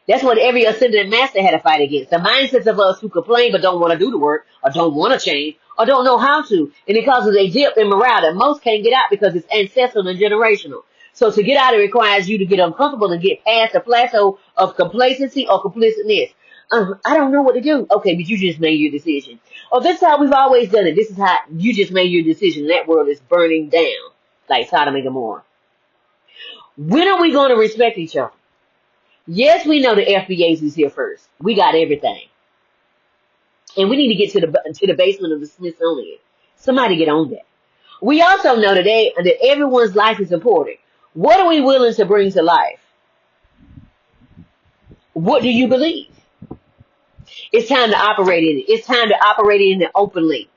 Speaker 1: That's what every ascended master had to fight against. The mindsets of us who complain but don't want to do the work, or don't want to change, or don't know how to. And it causes a dip in morale that most can't get out because it's ancestral and generational. So to get out, it requires you to get uncomfortable and get past the plateau of complacency or complicitness. I don't know what to do. Okay, but you just made your decision. Oh, this is how we've always done it. This is how you just made your decision. That world is burning down like Sodom and Gomorrah. When are we going to respect each other? Yes, we know the FBAs is here first. We got everything. And we need to get to the basement of the Smithsonian. Somebody get on that. We also know today that everyone's life is important. What are we willing to bring to life? What do you believe? It's time to operate in it. It's time to operate in it openly.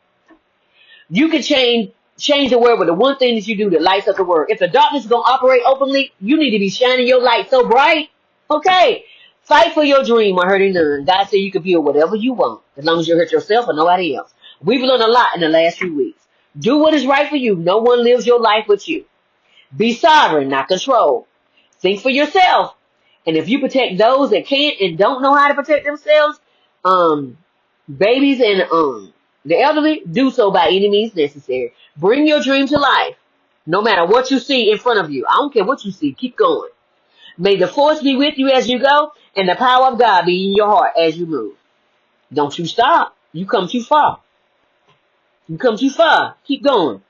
Speaker 1: You can change the world with the one thing that you do that lights up the world. If the darkness is going to operate openly, you need to be shining your light so bright. Okay. Fight for your dream or hurting none. God said you can feel whatever you want as long as you hurt yourself or nobody else. We've learned a lot in the last few weeks. Do what is right for you. No one lives your life but you. Be sovereign, not controlled. Think for yourself. And if you protect those that can't and don't know how to protect themselves, babies and the elderly, do so by any means necessary. Bring your dream to life. No matter what you see in front of you. I don't care what you see. Keep going. May the force be with you as you go, and the power of God be in your heart as you move. Don't you stop. You come too far. You come too far. Keep going.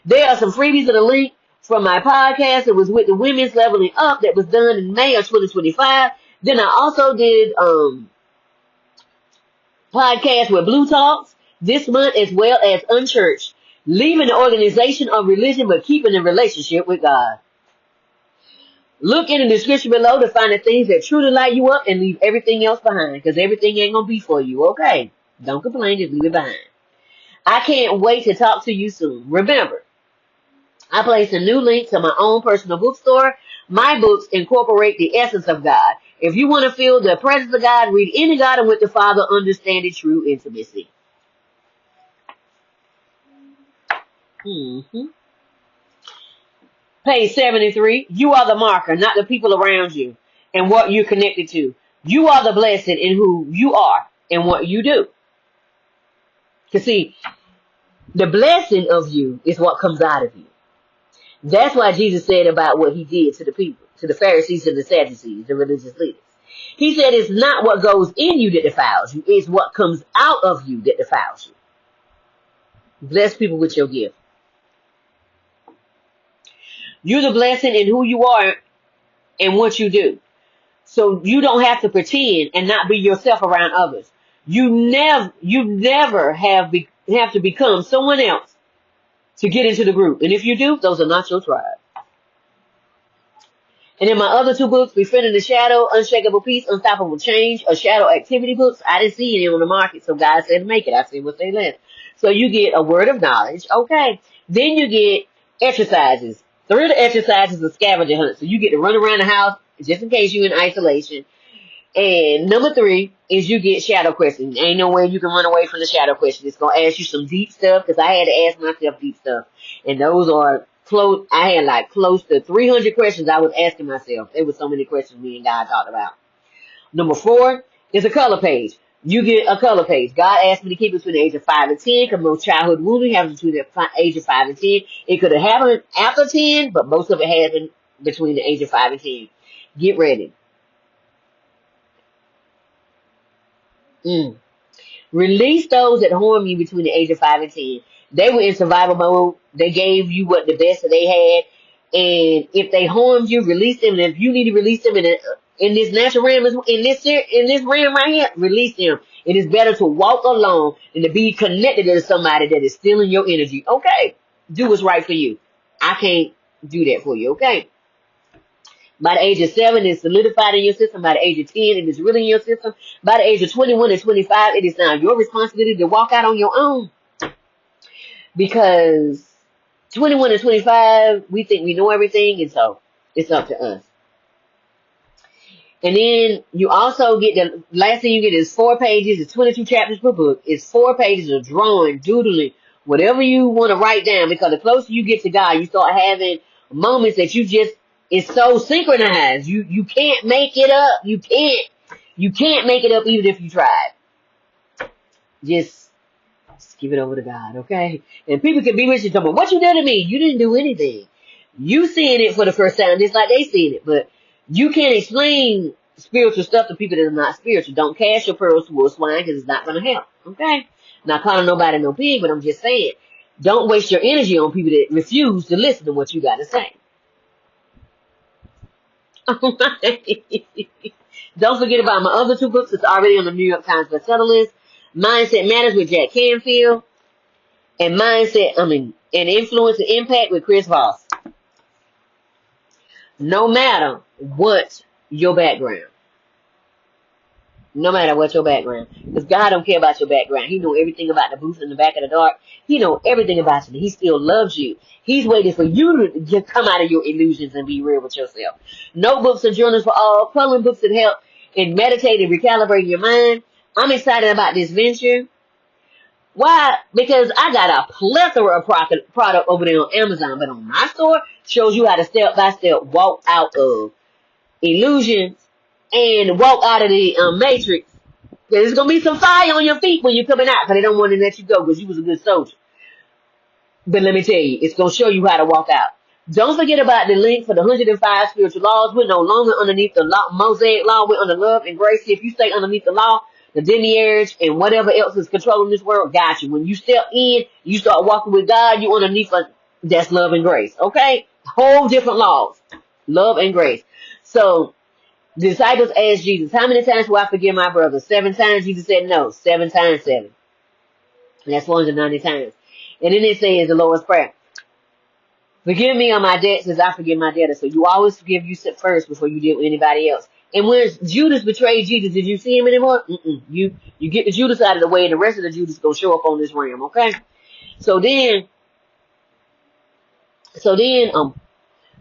Speaker 1: There are some freebies in the link from my podcast. It was with the Women's Leveling Up that was done in May of 2025. Then I also did podcast with Blue Talks this month, as well as Unchurched, leaving the organization of religion but keeping the relationship with God. Look in the description below to find the things that truly light you up and leave everything else behind, because everything ain't going to be for you, okay? Don't complain, just leave it behind. I can't wait to talk to you soon. Remember, I place a new link to my own personal bookstore. My books incorporate the essence of God. If you want to feel the presence of God, read In the Garden with the Father, Understanding True Intimacy. Page 73. You are the marker, not the people around you and what you're connected to. You are the blessing in who you are and what you do. Because see, the blessing of you is what comes out of you. That's why Jesus said about what he did to the people, to the Pharisees and the Sadducees, the religious leaders. He said it's not what goes in you that defiles you, it's what comes out of you that defiles you. Bless people with your gift. You're the blessing in who you are and what you do. So you don't have to pretend and not be yourself around others. You never have to become someone else to get into the group. And if you do, those are not your tribe. And in my other two books, Befriending the Shadow, Unshakable Peace, Unstoppable Change, or Shadow Activity books, I didn't see any on the market, so God said make it. I said what they left. So you get a word of knowledge, okay. Then you get exercises. 3 of the exercises are scavenger hunt, so you get to run around the house just in case you're in isolation. And number 3 is you get shadow questions. Ain't no way you can run away from the shadow question. It's going to ask you some deep stuff, because I had to ask myself deep stuff. And those are close. I had like close to 300 questions I was asking myself. There were so many questions me and God talked about. Number 4 is a color page. You get a color page. God asked me to keep it between the age of 5 and 10, because most childhood wounding happens between the age of 5 and 10. It could have happened after 10, but most of it happened between the age of 5 and 10. Get ready. Release those that harm you between the age of 5 and 10. They were in survival mode. They gave you what the best that they had. And if they harmed you, release them. And if you need to release them in this natural realm, in this realm right here, release them. It is better to walk alone than to be connected to somebody that is stealing your energy. Okay. Do what's right for you. I can't do that for you. Okay. By the age of 7, it's solidified in your system. By the age of 10, it is really in your system. By the age of 21 and 25, it is now your responsibility to walk out on your own. Because 21 and 25, we think we know everything, and so it's up to us. And then you also get the last thing you get is 4 pages. It's 22 chapters per book. It's 4 pages of drawing, doodling, whatever you want to write down. Because the closer you get to God, you start having moments that you just, it's so synchronized. You can't make it up. You can't make it up even if you tried. Just give it over to God, okay? And people can be rich and talk about, what you did to me? You didn't do anything. You seeing it for the first time just like they seen it. But you can't explain spiritual stuff to people that are not spiritual. Don't cast your pearls towards swine, because it's not going to help, okay? Not calling nobody no pig, but I'm just saying, don't waste your energy on people that refuse to listen to what you got to say. Don't forget about my other 2 books. It's already on the New York Times bestseller list. Mindset Matters with Jack Canfield, and and Influence and Impact with Chris Voss. No matter what your background. No matter what your background. Because God don't care about your background. He knows everything about the booth in the back of the dark. He knows everything about you. He still loves you. He's waiting for you to just come out of your illusions and be real with yourself. Notebooks and journals for all. Coloring books that help in meditating and recalibrating your mind. I'm excited about this venture. Why? Because I got a plethora of product over there on Amazon. But on my store, shows you how to step-by-step walk out of illusions and walk out of the matrix. There's going to be some fire on your feet when you're coming out, because they don't want to let you go because you was a good soldier. But let me tell you, it's going to show you how to walk out. Don't forget about the link for the 105 spiritual laws. We're no longer underneath the Mosaic law. We're under love and grace. If you stay underneath the law, the demiurge and whatever else is controlling this world got you. When you step in, you start walking with God, you underneath that's love and grace. Okay? Whole different laws. Love and grace. So, the disciples asked Jesus, how many times will I forgive my brother? 7 times? Jesus said no. 7 times 7. And that's 490 times. And then it says the Lord's Prayer. Forgive me on my debts as I forgive my debtors. So you always forgive you first before you deal with anybody else. And when Judas betrayed Jesus, did you see him anymore? You get the Judas out of the way, and the rest of the Judas gonna show up on this realm, okay? So then, so then,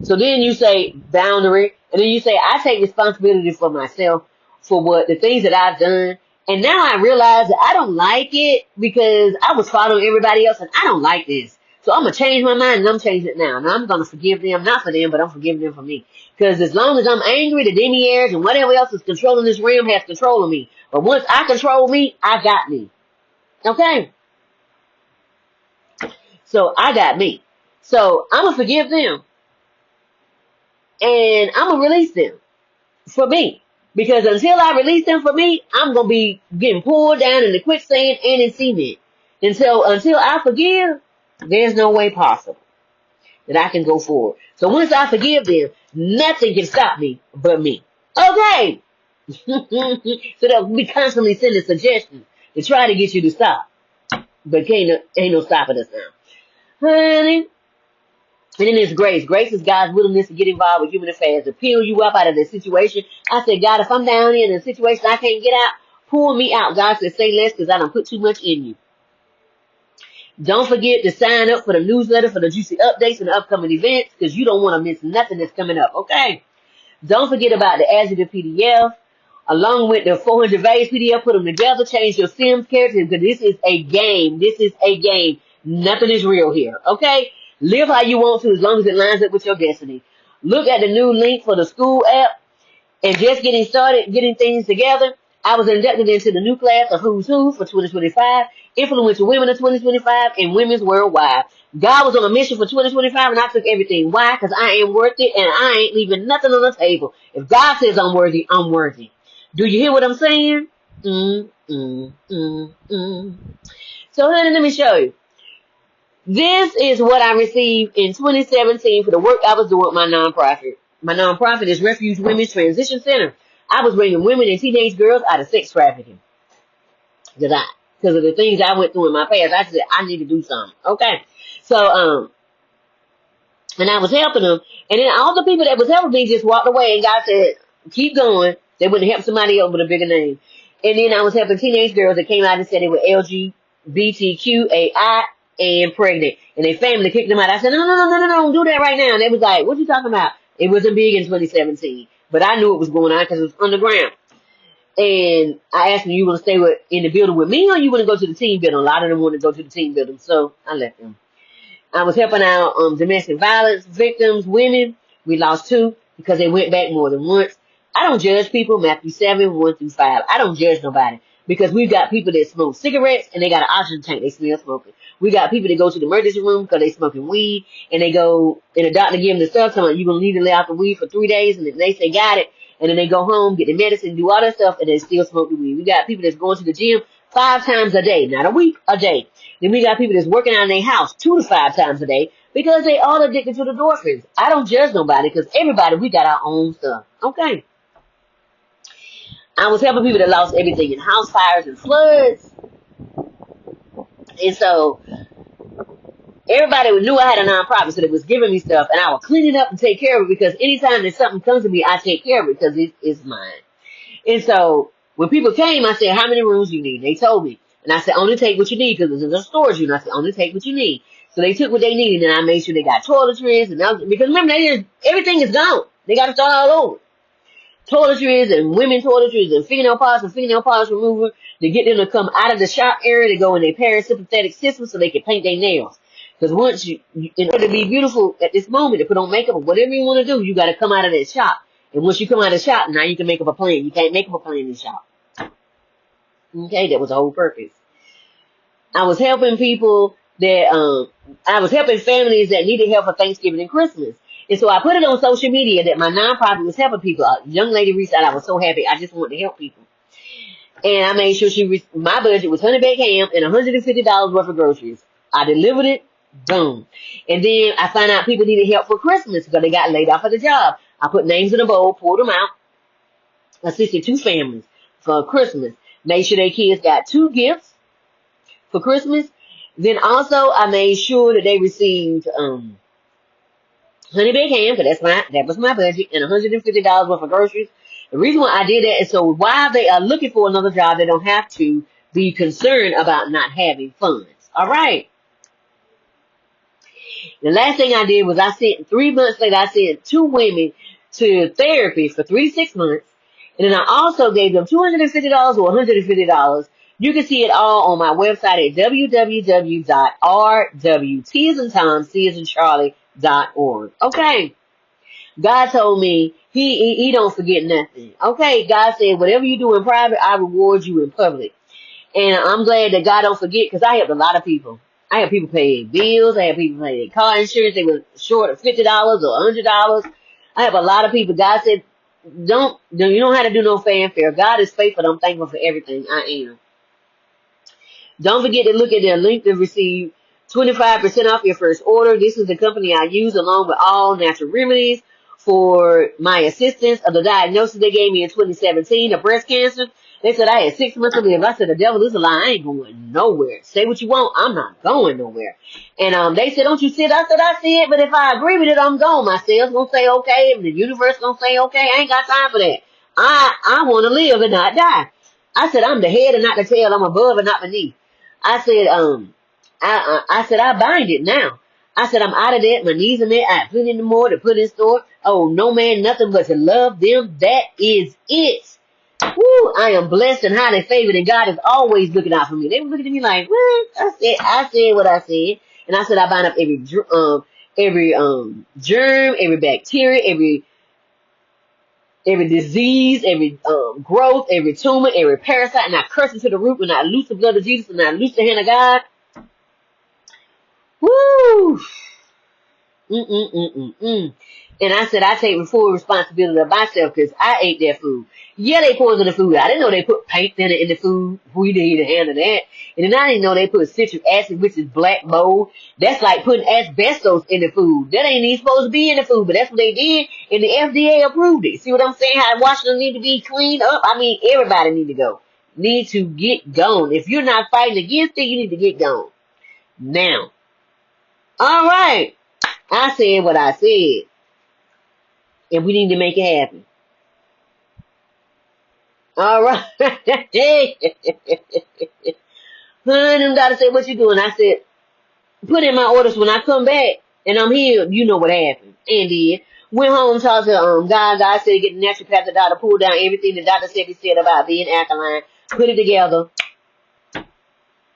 Speaker 1: so then you say boundary, and then you say I take responsibility for myself for what the things that I've done. And now I realize that I don't like it because I was following everybody else, and I don't like this. So I'm gonna change my mind, and I'm changing it now. And I'm gonna forgive them, not for them, but I'm forgiving them for me. Because as long as I'm angry, the demiurge and whatever else is controlling this realm has control of me. But once I control me, I got me. Okay? So I got me. So I'm gonna forgive them, and I'm gonna release them for me. Because until I release them for me, I'm gonna be getting pulled down in the quicksand and in cement. Until I forgive, there's no way possible that I can go forward. So once I forgive them, nothing can stop me but me. Okay. So they'll be constantly sending suggestions to try to get you to stop. But ain't no stopping us now. Honey. And then there's grace. Grace is God's willingness to get involved with human affairs, to peel you up out of the situation. I said, God, if I'm down here in a situation I can't get out, pull me out. God said, say less because I don't put too much in you. Don't forget to sign up for the newsletter for the juicy updates and the upcoming events because you don't want to miss nothing that's coming up, okay? Don't forget about the Adjective PDF along with the 400 values PDF. Put them together. Change your Sims characters because this is a game. This is a game. Nothing is real here, okay? Live how you want to as long as it lines up with your destiny. Look at the new link for the school app and just getting started, getting things together. I was inducted into the new class of Who's Who for 2025, Influential Women of 2025, and Women's Worldwide. God was on a mission for 2025, and I took everything. Why? Because I am worth it, and I ain't leaving nothing on the table. If God says I'm worthy, I'm worthy. Do you hear what I'm saying? So, honey, let me show you. This is what I received in 2017 for the work I was doing with my nonprofit. My nonprofit is Refuge Women's Transition Center. I was bringing women and teenage girls out of sex trafficking. Because of the things I went through in my past, I said, I need to do something. Okay. So, and I was helping them. And then all the people that was helping me just walked away, and God said, keep going. They wouldn't help somebody else with a bigger name. And then I was helping teenage girls that came out and said they were LGBTQAI and pregnant. And their family kicked them out. I said, no, don't do that right now. And they was like, what you talking about? It wasn't big in 2017. But I knew it was going on because it was underground. And I asked them, you want to stay in the building with me or you want to go to the team building? A lot of them want to go to the team building. So I left them. I was helping out domestic violence victims, women. We lost 2 because they went back more than once. I don't judge people. Matthew 7:1-5. I don't judge nobody because we've got people that smoke cigarettes and they got an oxygen tank. They smell smoking. We got people that go to the emergency room because they smoking weed and they go and the doctor give them the stuff. Telling you're gonna need to lay off the weed for 3 days, and then they say got it, and then they go home, get the medicine, do all that stuff, and they still smoke the weed. We got people that's going to the gym 5 times a day, not a week, a day. Then we got people that's working out in their house 2 to 5 times a day because they all addicted to the endorphins. I don't judge nobody because everybody, we got our own stuff. Okay. I was helping people that lost everything in house fires and floods. And so everybody knew I had a nonprofit, so they was giving me stuff, and I would clean it up and take care of it because anytime that something comes to me, I take care of it because it is mine. And so when people came, I said, how many rooms you need? They told me. And I said, only take what you need because this is a storage unit. I said, only take what you need. So they took what they needed, and I made sure they got toiletries. Because remember, everything is gone. They got to start all over. Toiletries and women toiletries and fingernail polish remover to get them to come out of the shop area to go in their parasympathetic system so they can paint their nails. Because once in order to be beautiful at this moment, to put on makeup or whatever you want to do, you got to come out of that shop. And once you come out of the shop, now you can make up a plan. You can't make up a plan in the shop. Okay, that was the whole purpose. I was helping people I was helping families that needed help for Thanksgiving and Christmas. And so I put it on social media that my nonprofit was helping people. A young lady reached out. I was so happy. I just wanted to help people. And I made sure my budget was 100 baked ham and $150 worth of groceries. I delivered it. Boom. And then I found out people needed help for Christmas because they got laid off at the job. I put names in a bowl, pulled them out, assisted 2 families for Christmas. Made sure their kids got 2 gifts for Christmas. Then also I made sure that they received honey baked ham, because that was my budget, and $150 worth of groceries. The reason why I did that is so while they are looking for another job, they don't have to be concerned about not having funds. All right. The last thing I did was 3 months later, I sent 2 women to therapy for 3 to 6 months. And then I also gave them $250 or $150. You can see it all on my website at www.rwtcharlie.org. Okay. God told me he don't forget nothing. Okay. God said, whatever you do in private, I reward you in public. And I'm glad that God don't forget, because I helped a lot of people. I have people pay bills. I have people pay their car insurance. They were short of $50 or $100. I have a lot of people. God said, you don't have to do no fanfare. God is faithful. I'm thankful for everything. I am. Don't forget to look at their link to receive 25% off your first order. This is the company I use along with all natural remedies for my assistance of the diagnosis they gave me in 2017 of breast cancer. They said I had 6 months to live. I said, the devil is a lie. I ain't going nowhere. Say what you want. I'm not going nowhere. And they said, don't you sit? I said, I see it, but if I agree with it, I'm gone. My cells gonna say okay, and the universe gonna say okay. I ain't got time for that. I want to live and not die. I said, I'm the head and not the tail. I'm above and not beneath. I said, I said, I bind it now. I said, I'm out of that. My knees are met. I put in the more to put in store. Oh, no man, nothing but to love them. That is it. Woo, I am blessed and highly favored, and God is always looking out for me. They were looking at me like, what? I said what I said. And I said, I bind up every germ, every bacteria, every disease, every growth, every tumor, every parasite, and I curse it to the root, and I loose the blood of Jesus, and I loose the hand of God. Woo! And I said, I take full responsibility of myself, because I ate that food. Yeah, they poisoned the food. I didn't know they put paint thinner in the food. We didn't handle that. And then I didn't know they put citric acid, which is black mold. That's like putting asbestos in the food. That ain't even supposed to be in the food, but that's what they did, and the FDA approved it. See what I'm saying? How Washington need to be cleaned up? I mean, everybody need to go. Need to get gone. If you're not fighting against it, you need to get gone. Now. All right. I said what I said. And we need to make it happen. All right. Honey, them doctor said, what you doing? I said, put in my orders when I come back and I'm healed. You know what happened. And did. Went home, talked to God. God said get the naturopathic doctor, pull down everything the doctor said he said about being alkaline, put it together,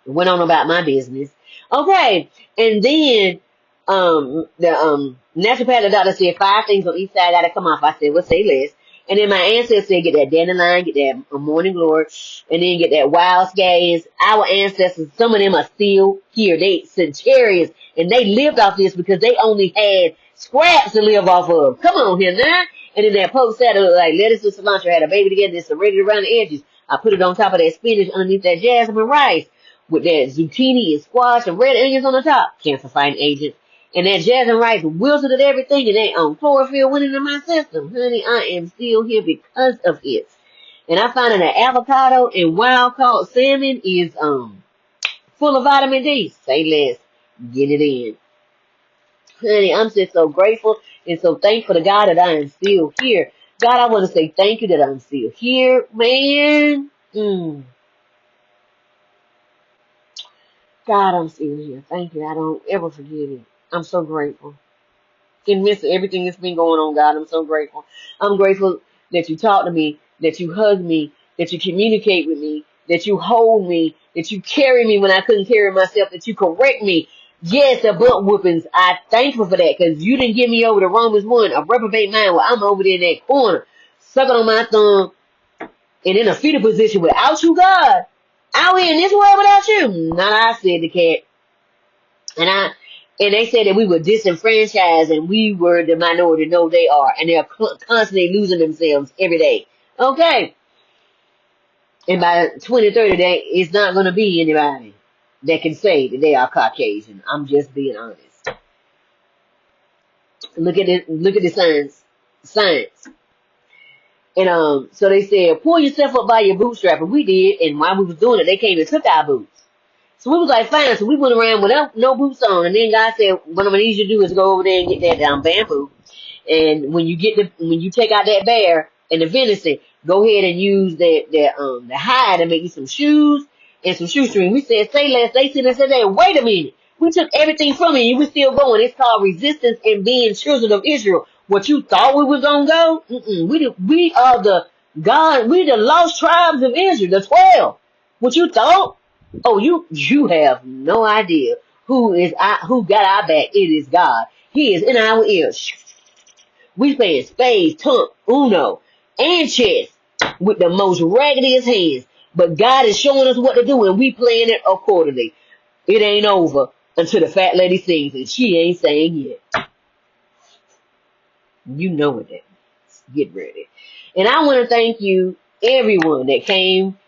Speaker 1: went on about my business. Okay. And then the naturopathic doctor said 5 things on each side gotta come off. I said, well, say less. And then my ancestors said, get that dandelion, get that morning glory, and then get that wild scallions. Our ancestors, some of them are still here. They centurions, and they lived off this because they only had scraps to live off of. Come on here now. And then that post salad, like lettuce and cilantro, had a baby together, it's already around the edges. I put it on top of that spinach underneath that jasmine rice with that zucchini and squash and red onions on the top. Cancer fighting agent. And that jasmine rice wilted at everything, and that chlorophyll went into my system. Honey, I am still here because of it. And I found that avocado and wild caught salmon is full of vitamin D. Say less. Get it in. Honey, I'm just so grateful and so thankful to God that I am still here. God, I want to say thank you that I'm still here, man. God, I'm still here. Thank you. I don't ever forget it. I'm so grateful. In the midst of everything that's been going on, God, I'm so grateful. I'm grateful that you talk to me, that you hug me, that you communicate with me, that you hold me, that you carry me when I couldn't carry myself, that you correct me. Yes, the butt whoopings. I'm thankful for that, because you didn't give me over to Romans 1, a reprobate mind, where I'm over there in that corner, sucking on my thumb, and in a fetal position without you, God. Out here in this world without you. Not I, said the cat. And they said that we were disenfranchised and we were the minority. No, they are. And they're constantly losing themselves every day. Okay. And by 2030, it's not going to be anybody that can say that they are Caucasian. I'm just being honest. Look at the science. And so they said, pull yourself up by your bootstrap. And we did. And while we was doing it, they came and took our boots. So we was like, fine. So we went around without no boots on. And then God said, what I'm going to need you to do is go over there and get that down bamboo. And when you take out that bear and the venison, go ahead and use the hide and make you some shoes and some shoestring. We said, say less. They said, wait a minute. We took everything from you. We still going. It's called resistance and being children of Israel. What you thought we was gonna go? We are the God. We the lost tribes of Israel, the 12. What you thought? Oh, you have no idea who got our back. It is God. He is in our ears. We playing spades, trump, uno, and chess with the most raggediest hands. But God is showing us what to do, and we playing it accordingly. It ain't over until the fat lady sings, and she ain't saying yet. You know what that is. Get ready. And I want to thank you, everyone that came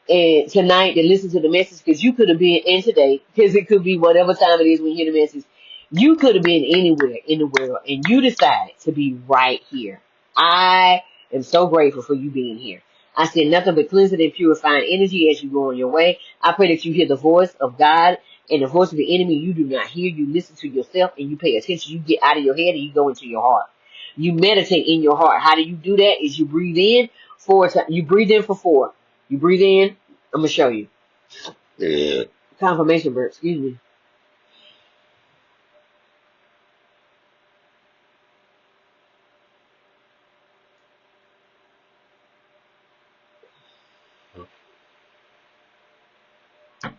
Speaker 1: tonight to listen to the message, because you could have been in today, because it could be whatever time it is when you hear the message. You could have been anywhere in the world, and you decided to be right here. I am so grateful for you being here. I send nothing but cleansing and purifying energy as you go on your way. I pray that you hear the voice of God and the voice of the enemy. You do not hear. You listen to yourself and you pay attention. You get out of your head and you go into your heart. You meditate in your heart. How do you do that? Is you breathe in 4 times. You breathe in for 4. You breathe in. I'm going to show you. Confirmation burp. Excuse me.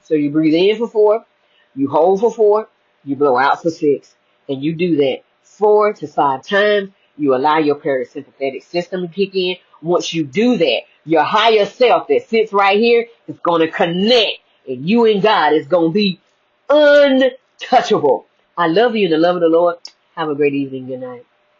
Speaker 1: So you breathe in for 4, you hold for 4, you blow out for 6, and you do that 4 to 5 times. You allow your parasympathetic system to kick in. Once you do that, your higher self that sits right here is going to connect, and you and God is going to be untouchable. I love you in the love of the Lord. Have a great evening. Good night.